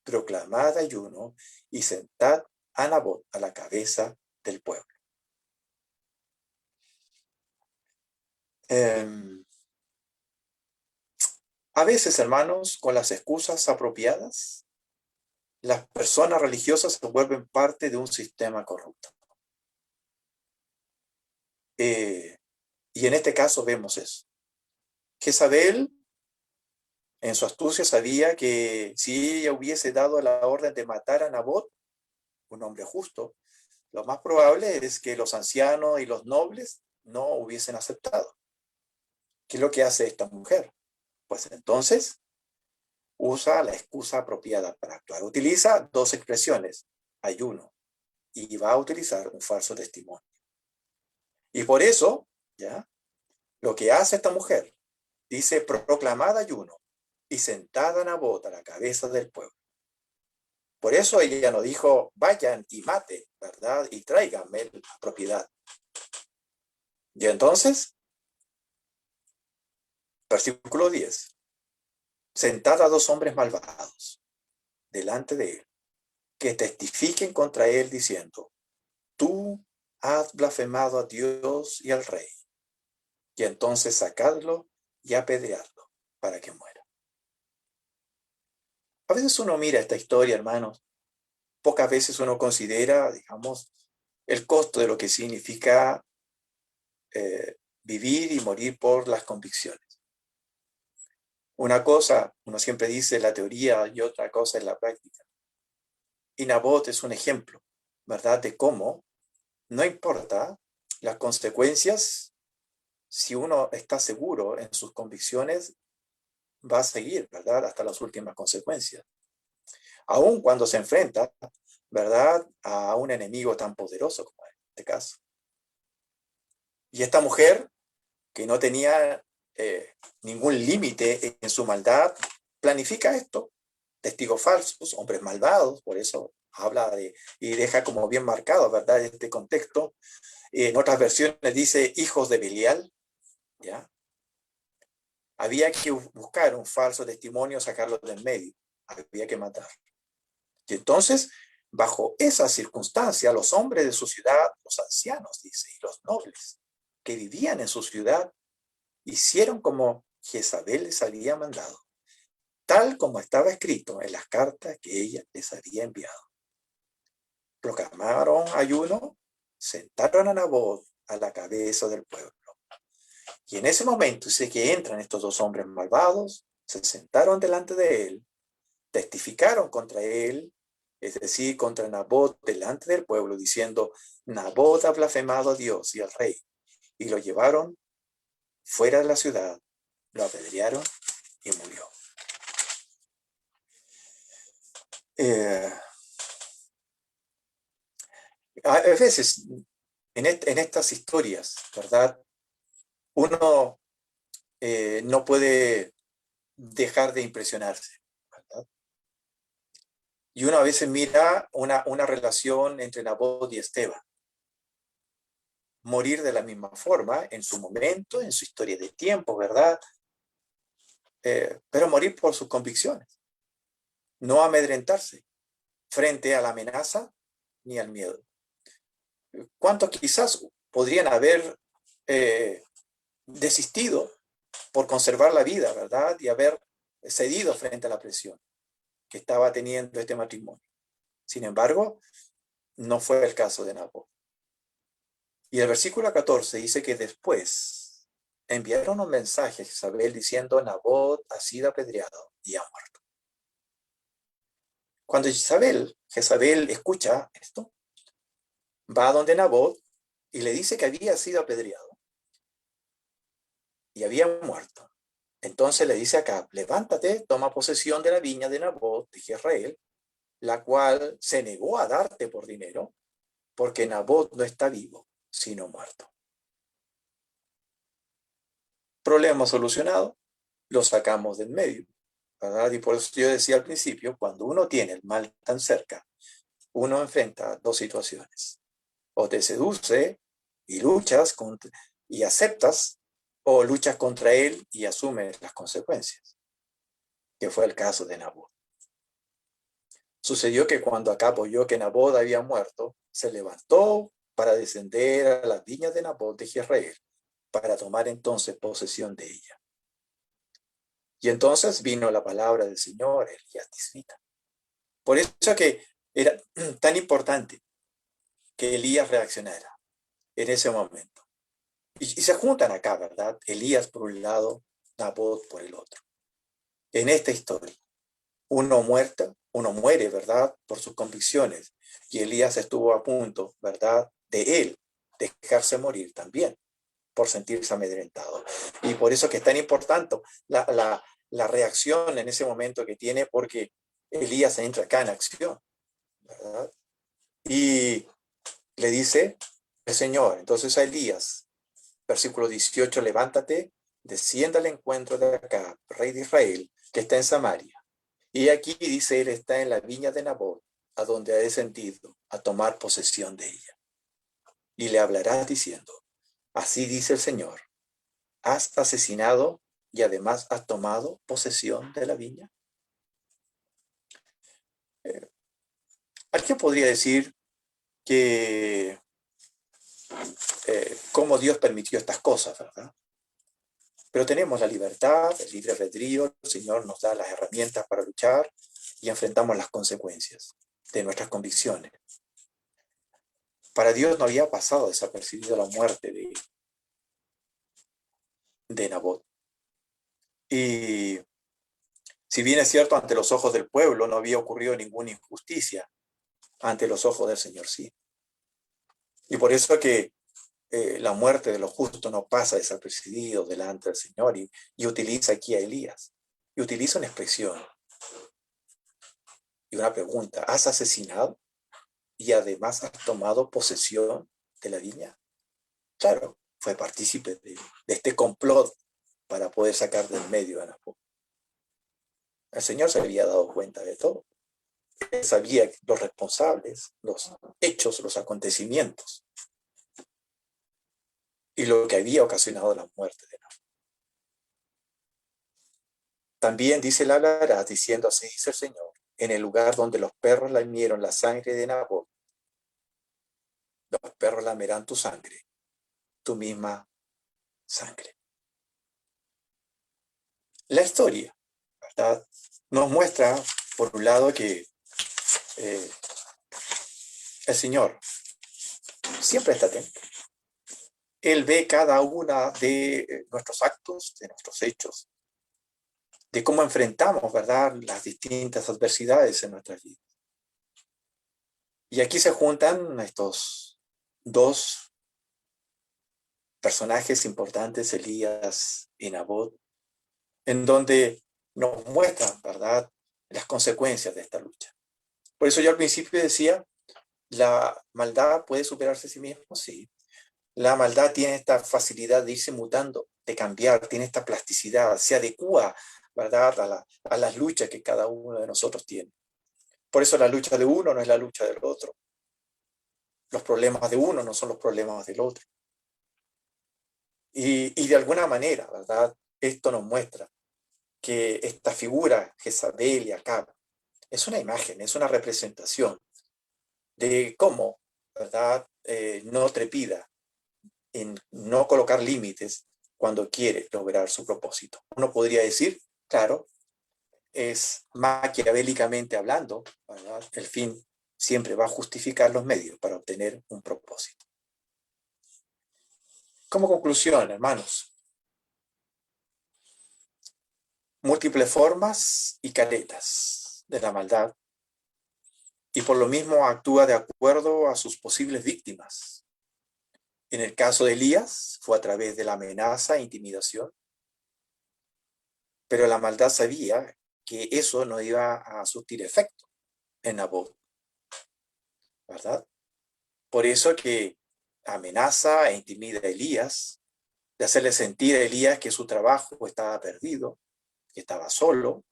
proclamad ayuno y sentad a Nabot a la cabeza del pueblo. A veces, hermanos, con las excusas apropiadas, las personas religiosas se vuelven parte de un sistema corrupto. Y en este caso vemos eso. Jezabel, en su astucia, sabía que si ella hubiese dado la orden de matar a Nabot, un hombre justo, lo más probable es que los ancianos y los nobles no hubiesen aceptado. ¿Qué es lo que hace esta mujer? Pues entonces usa la excusa apropiada para actuar. Utiliza dos expresiones, ayuno, y va a utilizar un falso testimonio. Y por eso, ¿ya?, lo que hace esta mujer, dice, proclamad ayuno y sentada a Nabot a la cabeza del pueblo. Por eso ella no dijo, vayan y maten, ¿verdad? Y tráiganme la propiedad. Y entonces, versículo 10, sentada a dos hombres malvados delante de él, que testifiquen contra él diciendo, tú has blasfemado a Dios y al rey. Y entonces sacadlo y apedreadlo para que muera. A veces uno mira esta historia, hermanos, pocas veces uno considera, digamos, el costo de lo que significa vivir y morir por las convicciones. Una cosa, uno siempre dice la teoría y otra cosa es la práctica. Y Nabot es un ejemplo, ¿verdad?, de cómo no importa las consecuencias, si uno está seguro en sus convicciones, va a seguir, ¿verdad?, hasta las últimas consecuencias. Aun cuando se enfrenta, ¿verdad?, a un enemigo tan poderoso como en este caso. Y esta mujer, que no tenía ningún límite en su maldad, planifica esto. Testigos falsos, hombres malvados, por eso habla de, y deja como bien marcado, ¿verdad?, este contexto. En otras versiones dice hijos de Belial, ¿ya? Había que buscar un falso testimonio, sacarlo del medio, había que matar. Y entonces, bajo esa circunstancia, los hombres de su ciudad, los ancianos, dice, y los nobles que vivían en su ciudad, hicieron como Jezabel les había mandado, tal como estaba escrito en las cartas que ella les había enviado. Proclamaron ayuno, sentaron a Nabot a la cabeza del pueblo. Y en ese momento dice que entran estos dos hombres malvados, se sentaron delante de él, testificaron contra él, es decir, contra Nabot delante del pueblo, diciendo, Nabot ha blasfemado a Dios y al rey, y lo llevaron fuera de la ciudad, lo apedrearon y murió. A veces, en estas historias, ¿verdad?, uno no puede dejar de impresionarse, ¿verdad? Y uno a veces mira una relación entre Nabot y Esteban. Morir de la misma forma, en su momento, en su historia de tiempo, ¿verdad? Pero morir por sus convicciones. No amedrentarse frente a la amenaza ni al miedo. ¿Cuántos quizás podrían haber desistido por conservar la vida, ¿verdad? Y haber cedido frente a la presión que estaba teniendo este matrimonio. Sin embargo, no fue el caso de Nabot. Y el versículo 14 dice que después enviaron un mensaje a Jezabel diciendo: Nabot ha sido apedreado y ha muerto. Cuando Jezabel escucha esto, va a donde Nabot y le dice que había sido apedreado y había muerto. Entonces le dice a Acab: levántate, toma posesión de la viña de Nabot de Jezreel, la cual se negó a darte por dinero, porque Nabot no está vivo, sino muerto. Problema solucionado, lo sacamos del medio, ¿verdad? Y por eso yo decía al principio, cuando uno tiene el mal tan cerca, uno enfrenta dos situaciones. O te seduce y luchas y aceptas, o luchas contra él y asumes las consecuencias, que fue el caso de Nabot. Sucedió que cuando Acab oyó que Nabot había muerto, se levantó para descender a las viñas de Nabot de Jezreel, para tomar entonces posesión de ella. Y entonces vino la palabra del Señor, Elías Tisbita. Por eso que era tan importante que Elías reaccionara en ese momento. Y se juntan acá, ¿verdad? Elías por un lado, Nabot por el otro. En esta historia, uno muere, ¿verdad? Por sus convicciones. Y Elías estuvo a punto, ¿verdad? De él dejarse morir también, por sentirse amedrentado. Y por eso que es tan importante la reacción en ese momento que tiene, porque Elías entra acá en acción, ¿verdad? Y le dice el Señor, entonces a Elías, versículo 18, levántate, descienda al encuentro de Acab, rey de Israel, que está en Samaria. Y aquí dice, él está en la viña de Nabot, a donde ha descendido a tomar posesión de ella. Y le hablarás diciendo: así dice el Señor, ¿has asesinado y además has tomado posesión de la viña? ¿Alguien podría decir que cómo Dios permitió estas cosas, verdad? Pero tenemos la libertad, el libre albedrío, el Señor nos da las herramientas para luchar y enfrentamos las consecuencias de nuestras convicciones. Para Dios no había pasado desapercibido la muerte de Nabot. Y si bien es cierto, ante los ojos del pueblo no había ocurrido ninguna injusticia, ante los ojos del Señor sí. Y por eso que la muerte de los justos no pasa desapercibido delante del Señor, y utiliza aquí a Elías. Y utiliza una expresión y una pregunta: ¿has asesinado y además has tomado posesión de la viña? Claro, fue partícipe de este complot para poder sacar del medio a Nabot. El Señor se había dado cuenta de todo. Él sabía los responsables, los hechos, los acontecimientos y lo que había ocasionado la muerte de Nabot. También dice, le hablarás diciendo: así dice el Señor, en el lugar donde los perros lamieron la sangre de Nabot, los perros lamerán tu sangre, tu misma sangre. La historia, ¿verdad?, nos muestra, por un lado, que el Señor siempre está atento. Él ve cada una de nuestros actos, de nuestros hechos, de cómo enfrentamos, ¿verdad?, las distintas adversidades en nuestras vidas. Y aquí se juntan estos dos personajes importantes, Elías y Nabot, en donde nos muestran, ¿verdad?, las consecuencias de esta lucha. Por eso yo al principio decía, ¿la maldad puede superarse a sí mismo? Sí. La maldad tiene esta facilidad de irse mutando, de cambiar, tiene esta plasticidad, se adecua, ¿verdad?, a las luchas que cada uno de nosotros tiene. Por eso la lucha de uno no es la lucha del otro. Los problemas de uno no son los problemas del otro. Y de alguna manera, ¿verdad?, esto nos muestra que esta figura, Jezabel y Acab, es una imagen, es una representación de cómo, ¿verdad?, no trepida en no colocar límites cuando quiere lograr su propósito. Uno podría decir, claro, es maquiavélicamente hablando, ¿verdad? El fin siempre va a justificar los medios para obtener un propósito. Como conclusión, hermanos, múltiples formas y caretas de la maldad, y por lo mismo actúa de acuerdo a sus posibles víctimas. En el caso de Elías, fue a través de la amenaza e intimidación, pero la maldad sabía que eso no iba a surtir efecto en Nabot, ¿verdad? Por eso que amenaza e intimida a Elías, de hacerle sentir a Elías que su trabajo estaba perdido, que estaba solo,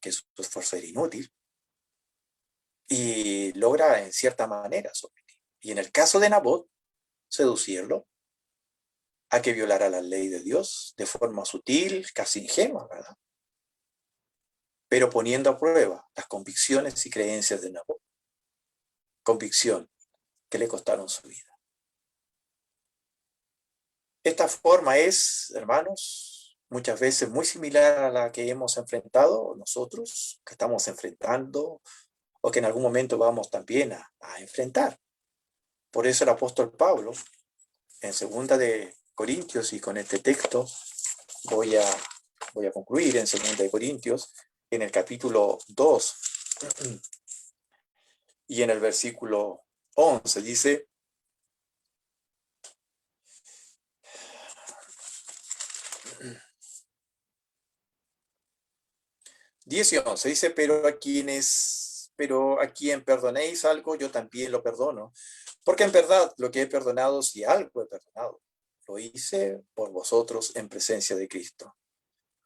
que su esfuerzo era inútil, y logra en cierta manera someter. Y en el caso de Nabot, seducirlo a que violara la ley de Dios de forma sutil, casi ingenua, ¿verdad? Pero poniendo a prueba las convicciones y creencias de Nabot. Convicción que le costaron su vida. Esta forma es, hermanos, muchas veces muy similar a la que hemos enfrentado nosotros, que estamos enfrentando, o que en algún momento vamos también a enfrentar. Por eso el apóstol Pablo, en 2 de Corintios, y con este texto voy a concluir, en 2 de Corintios, en el capítulo 2, y en el versículo 11, dice: "10 y 11, dice, pero a quien perdonéis algo, yo también lo perdono. Porque en verdad lo que he perdonado, si algo he perdonado, lo hice por vosotros en presencia de Cristo.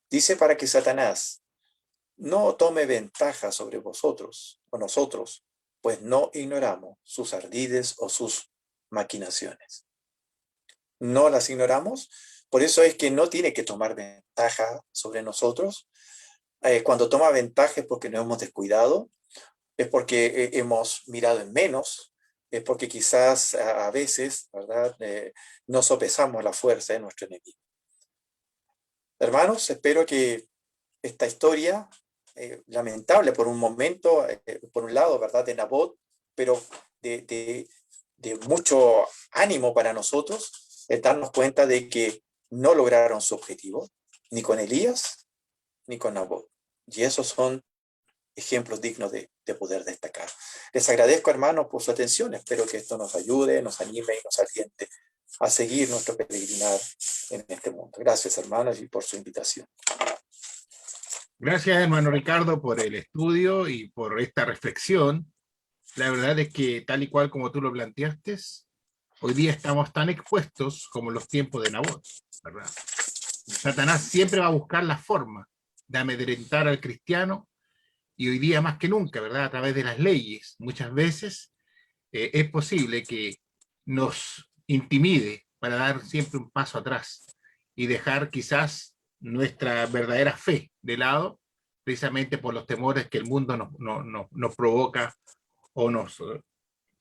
Dice, para que Satanás no tome ventaja sobre vosotros o nosotros, pues no ignoramos sus ardides o sus maquinaciones". No las ignoramos, por eso es que no tiene que tomar ventaja sobre nosotros. Cuando toma ventaja es porque nos hemos descuidado, es porque hemos mirado en menos, es porque quizás a veces, ¿verdad? No sopesamos la fuerza de nuestro enemigo. Hermanos, espero que esta historia, lamentable por un momento, por un lado, ¿verdad?, de Nabot, pero de mucho ánimo para nosotros, darnos cuenta de que no lograron su objetivo, ni con Elías, ni con Nabot. Y esos son ejemplos dignos de poder destacar. Les agradezco, hermanos, por su atención. Espero que esto nos ayude, nos anime y nos aliente a seguir nuestro peregrinar en este mundo. Gracias, hermanos, y por su invitación. Gracias, hermano Ricardo, por el estudio y por esta reflexión. La verdad es que, tal y cual como tú lo planteaste, hoy día estamos tan expuestos como en los tiempos de Nabot, ¿verdad? Satanás siempre va a buscar la forma de amedrentar al cristiano, y hoy día más que nunca, ¿verdad? A través de las leyes, muchas veces es posible que nos intimide para dar siempre un paso atrás y dejar quizás nuestra verdadera fe de lado, precisamente por los temores que el mundo nos provoca o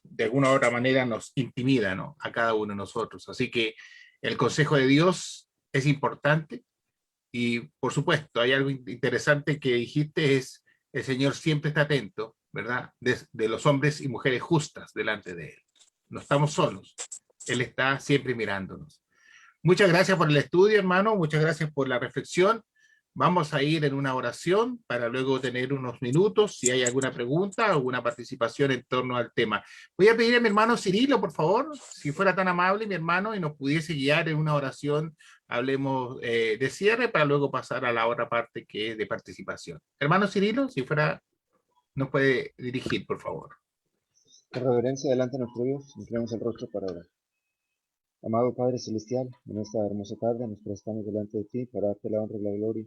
de alguna u otra manera nos intimida, ¿no?, a cada uno de nosotros. Así que el consejo de Dios es importante, y por supuesto hay algo interesante que dijiste, es el Señor siempre está atento, ¿verdad?, de los hombres y mujeres justas delante de Él. No estamos solos, Él está siempre mirándonos. Muchas gracias por el estudio, hermano, muchas gracias por la reflexión. Vamos a ir en una oración para luego tener unos minutos, si hay alguna pregunta, alguna participación en torno al tema. Voy a pedir a mi hermano Cirilo, por favor, si fuera tan amable, mi hermano, y nos pudiese guiar en una oración, hablemos de cierre, para luego pasar a la otra parte que es de participación. Hermano Cirilo, si fuera, nos puede dirigir, por favor. Con reverencia delante de nuestro Dios, inclinamos el rostro para orar. Amado Padre Celestial, en esta hermosa tarde nos prestamos delante de ti para darte la honra y la gloria,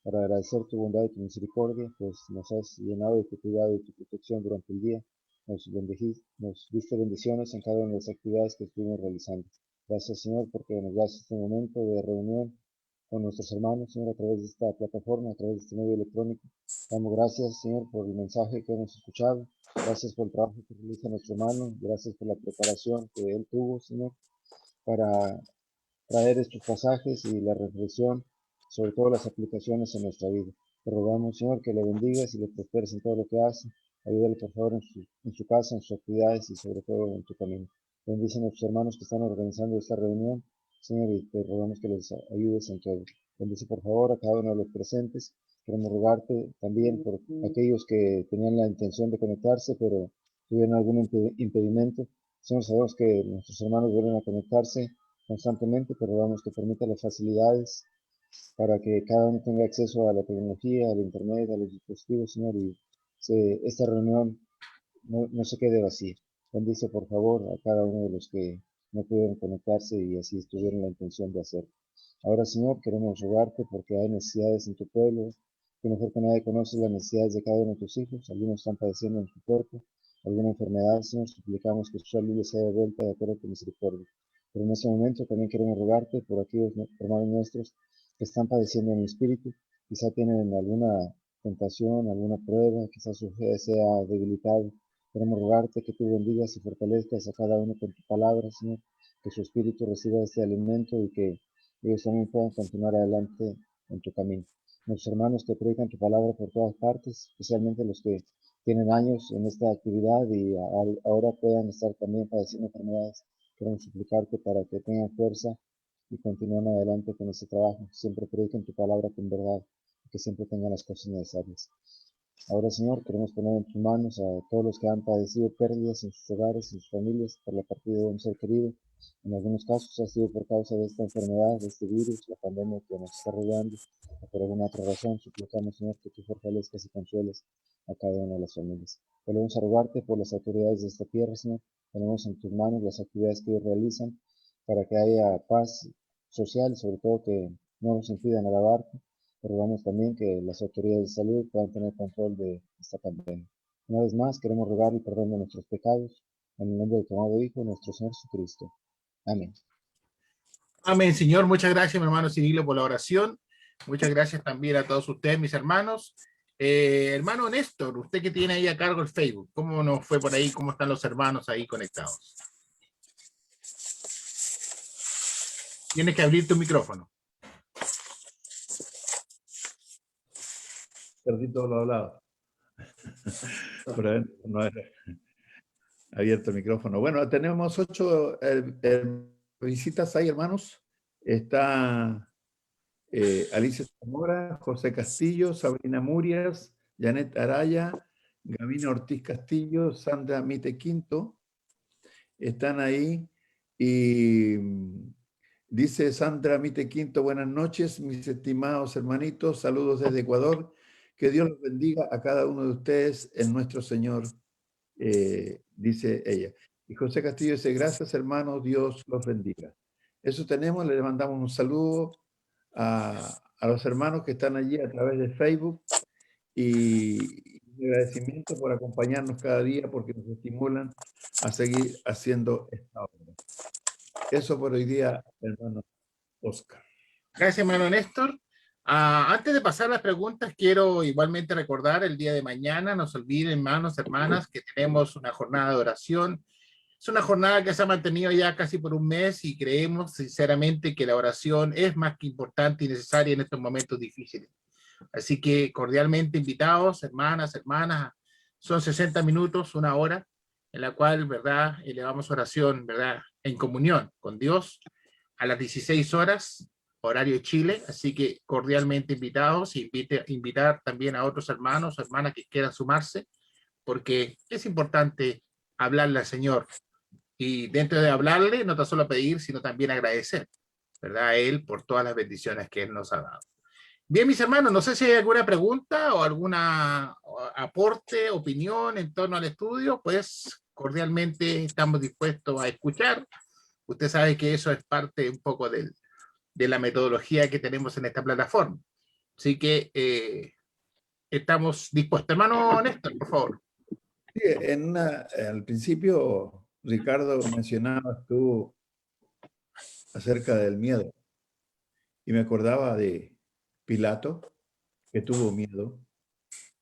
para agradecer tu bondad y tu misericordia, pues nos has llenado de tu cuidado y tu protección durante el día. Nos diste bendiciones en cada una de las actividades que estuvimos realizando. Gracias, Señor, porque nos das este momento de reunión con nuestros hermanos, Señor, a través de esta plataforma, a través de este medio electrónico. Damos gracias, Señor, por el mensaje que hemos escuchado. Gracias por el trabajo que realiza nuestro hermano. Gracias por la preparación que él tuvo, Señor, para traer estos pasajes y la reflexión, sobre todo las aplicaciones en nuestra vida. Te rogamos, Señor, que le bendigas y le prosperes en todo lo que hace. Ayúdale, por favor, en su casa, en sus actividades y sobre todo en tu camino. Bendice a nuestros hermanos que están organizando esta reunión, Señor, y te rogamos que les ayudes en todo. Bendice, por favor, a cada uno de los presentes. Queremos rogarte también por aquellos que tenían la intención de conectarse, pero tuvieron algún impedimento. Señor, sabemos que nuestros hermanos vuelven a conectarse constantemente, pero rogamos que permita las facilidades para que cada uno tenga acceso a la tecnología, al internet, a los dispositivos, Señor, y esta reunión no se quede vacía. Bendice, por favor, a cada uno de los que no pudieron conectarse y así tuvieron la intención de hacerlo. Ahora, Señor, queremos rogarte porque hay necesidades en tu pueblo, que mejor que nadie conoces las necesidades de cada uno de tus hijos. Algunos están padeciendo en su cuerpo, alguna enfermedad, Señor, suplicamos que su salud les sea devuelta de acuerdo a tu misericordia. Pero en este momento también queremos rogarte por aquellos hermanos nuestros que están padeciendo en el espíritu, quizá tienen alguna tentación, alguna prueba, quizás su fe sea debilitado. Queremos rogarte que tú bendigas y fortalezcas a cada uno con tu palabra, Señor, que su espíritu reciba este alimento y que ellos también puedan continuar adelante en tu camino. Nuestros hermanos que predican tu palabra por todas partes, especialmente los que tienen años en esta actividad y ahora puedan estar también padeciendo enfermedades, queremos suplicarte para que tengan fuerza y continúen adelante con ese trabajo. Siempre prediquen tu palabra con verdad, que siempre tengan las cosas necesarias. Ahora, Señor, queremos poner en tus manos a todos los que han padecido pérdidas en sus hogares, en sus familias, por la partida de un ser querido. En algunos casos ha sido por causa de esta enfermedad, de este virus, la pandemia que nos está rodeando, o por alguna otra razón. Suplicamos, Señor, que tú fortalezcas y consueles a cada una de las familias. Volvemos a rogarte por las autoridades de esta tierra, Señor. Ponemos en tus manos las actividades que ellos realizan para que haya paz social, sobre todo que no nos impidan alabarte. Rogamos también que las autoridades de salud puedan tener control de esta pandemia. Una vez más, queremos rogar el perdón de nuestros pecados, en el nombre de tu amado Hijo, nuestro Señor Jesucristo. Amén. Amén, Señor. Muchas gracias, mi hermano Cirilo, por la oración. Muchas gracias también a todos ustedes, mis hermanos. Hermano Néstor, usted que tiene ahí a cargo el Facebook, ¿cómo nos fue por ahí? ¿Cómo están los hermanos ahí conectados? Tienes que abrir tu micrófono. Perdí todo lo hablado. Pero no era abierto el micrófono. Bueno, tenemos 8 visitas ahí, hermanos. Está Alicia Zamora, José Castillo, Sabrina Murias, Janet Araya, Gabina Ortiz Castillo, Sandra Mite Quinto. Están ahí y dice Sandra Mite Quinto, buenas noches, mis estimados hermanitos, saludos desde Ecuador. Que Dios los bendiga a cada uno de ustedes en nuestro Señor, dice ella. Y José Castillo dice, gracias hermanos, Dios los bendiga. Eso tenemos, le mandamos un saludo a los hermanos que están allí a través de Facebook y un agradecimiento por acompañarnos cada día porque nos estimulan a seguir haciendo esta obra. Eso por hoy día, hermano Oscar. Gracias, hermano Néstor. Antes de pasar a las preguntas, quiero igualmente recordar el día de mañana, no se olviden, hermanos, hermanas, que tenemos una jornada de oración. Es una jornada que se ha mantenido ya casi por un mes y creemos sinceramente que la oración es más que importante y necesaria en estos momentos difíciles. Así que cordialmente invitados, hermanas, son 60 minutos, una hora, en la cual, ¿verdad?, elevamos oración, ¿verdad?, en comunión con Dios a las 16 horas, horario de Chile, así que cordialmente invitados, invitar también a otros hermanos o hermanas que quieran sumarse, porque es importante hablarle al Señor, y dentro de hablarle, no tan solo pedir, sino también agradecer, ¿verdad?, a Él por todas las bendiciones que Él nos ha dado. Bien, mis hermanos, no sé si hay alguna pregunta o alguna aporte, opinión en torno al estudio, pues cordialmente estamos dispuestos a escuchar. Usted sabe que eso es parte un poco de la metodología que tenemos en esta plataforma. Así que estamos dispuestos. Hermano Néstor, por favor. Sí, al principio, Ricardo, mencionabas tú acerca del miedo. Y me acordaba de Pilato, que tuvo miedo.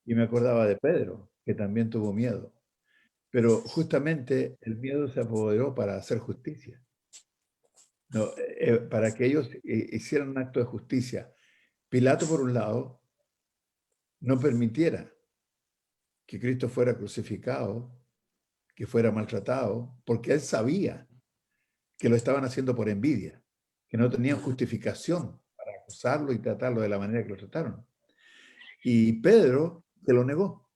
Y me acordaba de Pedro, que también tuvo miedo. Pero justamente el miedo se apoderó para hacer justicia. No, para que ellos hicieran un acto de justicia. Pilato, por un lado, no permitiera que Cristo fuera crucificado, que fuera maltratado, porque él sabía que lo estaban haciendo por envidia, que no tenían justificación para acusarlo y tratarlo de la manera que lo trataron. Y Pedro se lo negó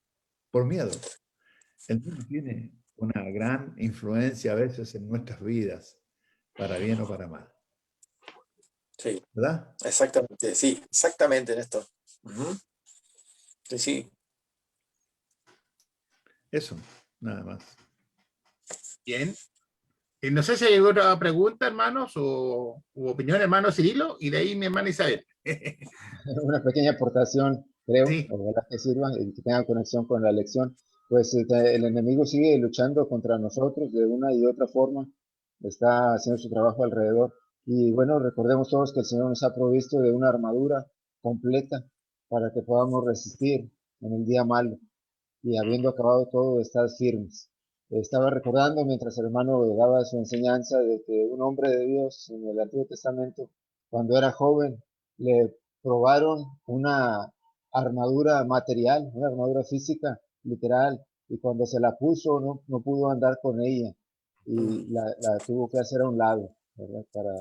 por miedo. El mundo tiene una gran influencia a veces en nuestras vidas, para bien o para mal. Sí, ¿Verdad? exactamente, sí, exactamente, Néstor. Sí, sí. Eso, nada más. Bien. No sé si hay otra pregunta, hermanos, o u opinión, hermano Cirilo, y de ahí mi hermana Isabel. Una pequeña aportación, creo, Sí, ojalá que sirva y que tenga conexión con la lección. Pues el enemigo sigue luchando contra nosotros de una y otra forma, está haciendo su trabajo alrededor. Y bueno, recordemos todos que el Señor nos ha provisto de una armadura completa para que podamos resistir en el día malo y habiendo acabado todo, estar firmes. Estaba recordando mientras el hermano daba su enseñanza de que un hombre de Dios en el Antiguo Testamento, cuando era joven, le probaron una armadura material, una armadura física, literal, y cuando se la puso no pudo andar con ella y la tuvo que hacer a un lado, ¿verdad? Para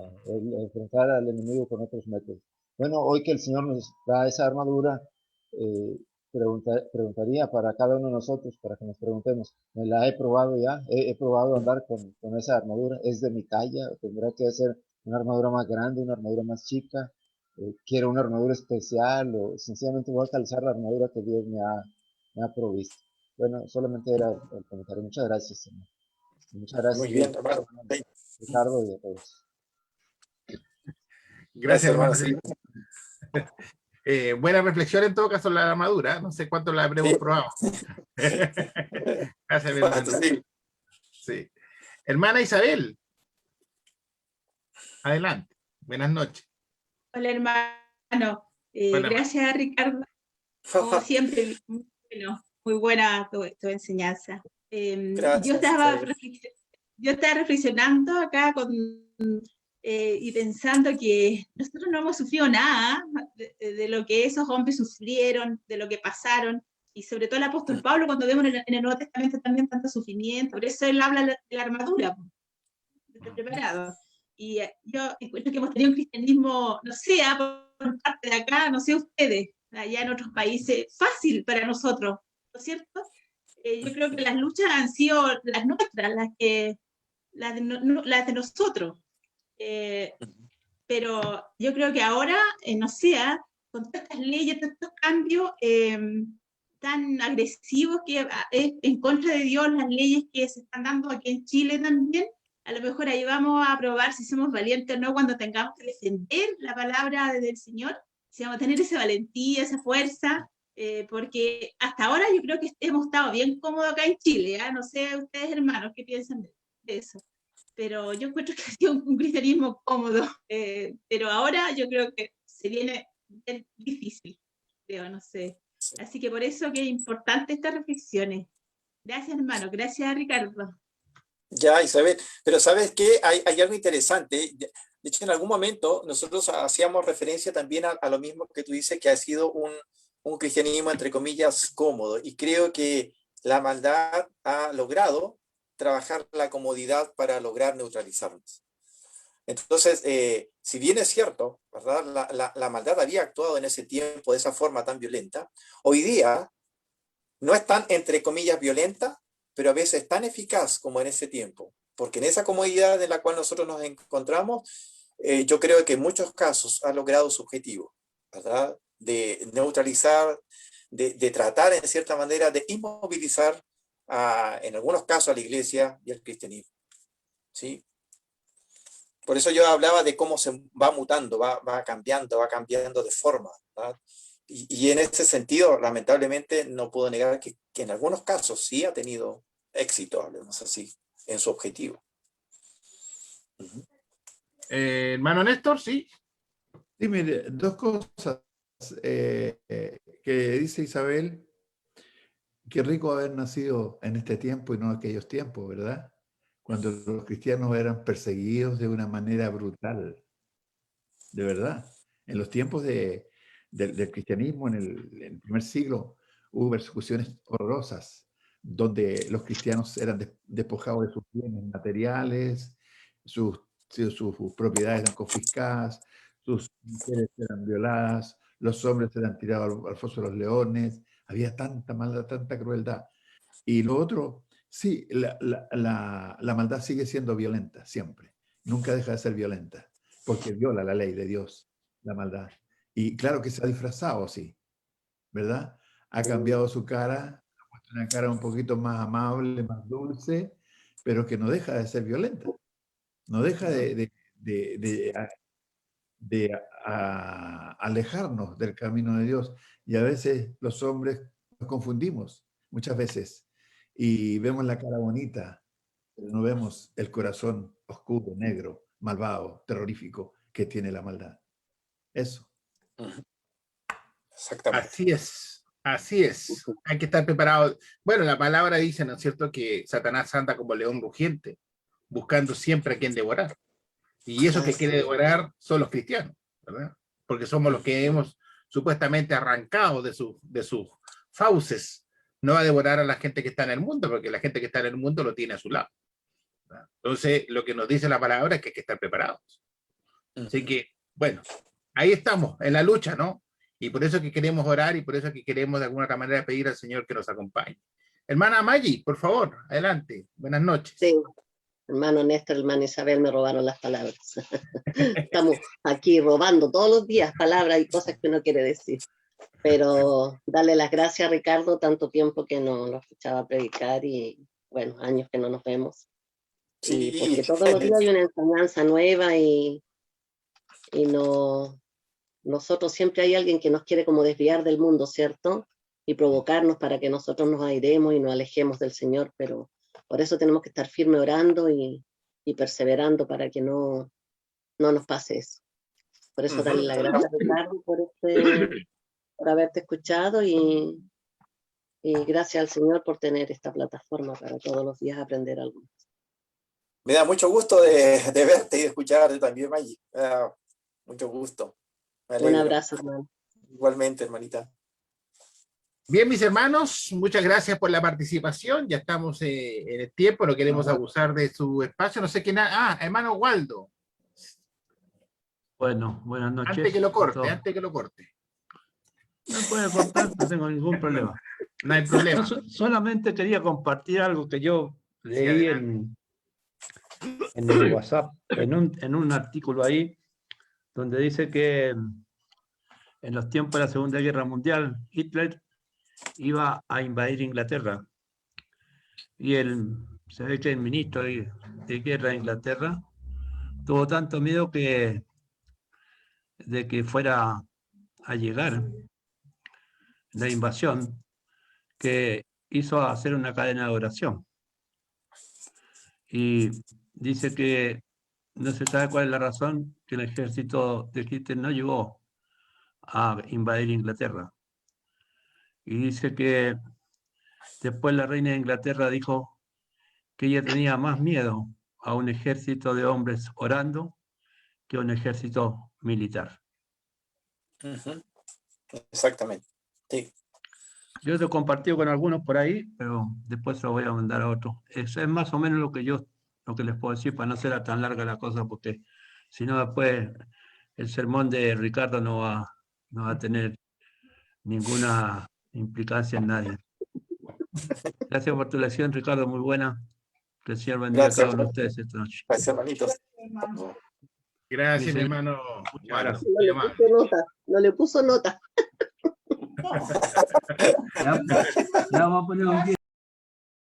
enfrentar al enemigo con otros métodos. Bueno, hoy que el Señor nos da esa armadura, eh, preguntaría para cada uno de nosotros, para que nos preguntemos, ¿me la he probado ya? ¿He probado andar con esa armadura? ¿Es de mi talla? ¿Tendrá que ser una armadura más grande, una armadura más chica? ¿Quiero una armadura especial o sencillamente voy a calzar la armadura que Dios me ha provisto? Bueno, solamente era el comentario. Muchas gracias, Señor. Muchas Muy gracias, bien, hermano. Sí. Ricardo, y a todos. gracias, Gracias, hermano. hermano Sí, Cirilo. Buena reflexión en todo caso la armadura. No sé cuánto la habremos sí. probado. Gracias, mi hermano. Sí. Sí. Hermana Isabel, adelante. Buenas noches. Hola, hermano. Buenas noches. Gracias, Ricardo. Como siempre, muy muy buena tu enseñanza. Gracias, Isabel. Yo estaba reflexionando acá y pensando que nosotros no hemos sufrido nada de lo que esos hombres sufrieron, de lo que pasaron, y sobre todo el apóstol Pablo, cuando vemos en el Nuevo Testamento también tanto sufrimiento, por eso él habla de la armadura, de preparado. Y yo encuentro que hemos tenido un cristianismo, no sé, por parte de acá, no sé ustedes, allá en otros países, fácil para nosotros, ¿no es cierto? Yo creo que las luchas han sido las nuestras, las de nosotros. Pero yo creo que ahora, no sé, con todas estas leyes, todos estos cambios tan agresivos que es en contra de Dios, las leyes que se están dando aquí en Chile también, a lo mejor ahí vamos a probar si somos valientes o no cuando tengamos que defender la palabra del Señor, si vamos a tener esa valentía, esa fuerza, porque hasta ahora yo creo que hemos estado bien cómodos acá en Chile, no sé ustedes hermanos qué piensan de eso, pero yo encuentro que ha sido un cristianismo cómodo, pero ahora yo creo que se viene difícil, creo, no sé. Así que por eso que es importante estas reflexiones. Gracias, hermano. Gracias, Ricardo. Ya, Isabel. Pero ¿sabes qué? Hay algo interesante. De hecho, en algún momento nosotros hacíamos referencia también a lo mismo que tú dices, que ha sido un cristianismo, entre comillas, cómodo. Y creo que la maldad ha logrado trabajar la comodidad para lograr neutralizarnos. Entonces, si bien es cierto, ¿verdad? La maldad había actuado en ese tiempo de esa forma tan violenta, hoy día no es tan, entre comillas, violenta, pero a veces tan eficaz como en ese tiempo. Porque en esa comodidad en la cual nosotros nos encontramos, yo creo que en muchos casos ha logrado su objetivo, ¿verdad? De neutralizar, de tratar en cierta manera de inmovilizar, en algunos casos, a la iglesia y al cristianismo. ¿Sí? Por eso yo hablaba de cómo se va mutando, va cambiando de forma, ¿verdad? Y en ese sentido, lamentablemente, no puedo negar que en algunos casos sí ha tenido éxito, hablemos así, en su objetivo. Hermano Néstor, sí. Sí, mire, dos cosas que dice Isabel. Qué rico haber nacido en este tiempo y no en aquellos tiempos, ¿verdad? Cuando los cristianos eran perseguidos de una manera brutal, de verdad. En los tiempos de del cristianismo en el primer siglo hubo persecuciones horrorosas, donde los cristianos eran despojados de sus bienes materiales, sus propiedades eran confiscadas, sus mujeres eran violadas, los hombres eran tirados al foso de los leones, había tanta maldad, tanta crueldad. Y lo otro, sí, la maldad sigue siendo violenta, siempre. Nunca deja de ser violenta, porque viola la ley de Dios, la maldad. Y claro que se ha disfrazado, sí, ¿verdad? Ha cambiado su cara, ha puesto una cara un poquito más amable, más dulce, pero que no deja de ser violenta. No deja de alejarnos del camino de Dios. Y a veces los hombres nos confundimos, muchas veces, y vemos la cara bonita, pero no vemos el corazón oscuro, negro, malvado, terrorífico que tiene la maldad. Eso. Exactamente. Así es, así es. Hay que estar preparado. Bueno, la palabra dice, ¿no es cierto?, que Satanás anda como león rugiente, buscando siempre a quien devorar. Y esos que quiere devorar son los cristianos, ¿verdad? Porque somos los que hemos supuestamente arrancado de sus fauces. No va a devorar a la gente que está en el mundo, porque la gente que está en el mundo lo tiene a su lado, ¿verdad? Entonces, lo que nos dice la palabra es que hay que estar preparados. Así que, bueno, ahí estamos, en la lucha, ¿no? Y por eso que queremos orar y por eso que queremos de alguna otra manera pedir al Señor que nos acompañe. Hermana Maggi, por favor, adelante. Buenas noches. Sí, hermano Néstor, hermana Isabel, me robaron las palabras. Estamos aquí robando todos los días palabras y cosas que uno quiere decir. Pero darle las gracias a Ricardo, tanto tiempo que no lo escuchaba predicar y, bueno, años que no nos vemos. Sí. Y porque todos los días hay una enseñanza nueva y nosotros siempre hay alguien que nos quiere como desviar del mundo, ¿cierto? Y provocarnos para que nosotros nos airemos y nos alejemos del Señor, pero por eso tenemos que estar firme orando y perseverando para que no nos pase eso. Por eso darle las gracias, Ricardo, por haberte escuchado y gracias al Señor por tener esta plataforma para todos los días aprender algo. Me da mucho gusto de verte y de escucharte también, Maggi. Me da mucho gusto. Un abrazo, hermano. Igualmente, hermanita. Bien, mis hermanos, muchas gracias por la participación. Ya estamos en el tiempo, no queremos abusar de su espacio. No sé quién. Hermano Waldo. Bueno, buenas noches. Antes que lo corte. No puede cortar, no tengo ningún problema. No hay problema. Solamente quería compartir algo que yo leí en el WhatsApp, en un artículo ahí, donde dice que en los tiempos de la Segunda Guerra Mundial, Hitler iba a invadir Inglaterra. Y se ve que el ministro de guerra de Inglaterra tuvo tanto miedo de que fuera a llegar la invasión, que hizo hacer una cadena de oración. Y dice que no se sabe cuál es la razón que el ejército de Hitler no llegó a invadir Inglaterra. Y dice que después la reina de Inglaterra dijo que ella tenía más miedo a un ejército de hombres orando que a un ejército militar. Exactamente. Sí. Yo lo he compartido con algunos por ahí, pero después se lo voy a mandar a otros. Eso es más o menos lo que les puedo decir para no ser tan larga la cosa, porque si no después el sermón de Ricardo no va a tener ninguna implicancia en nadie. Gracias por tu lección, Ricardo, muy buena. Que el Señor bendiga a cada uno de ustedes esta noche. Gracias, hermanitos. Gracias, mi hermano. No le puso nota. Ya vamos a poner un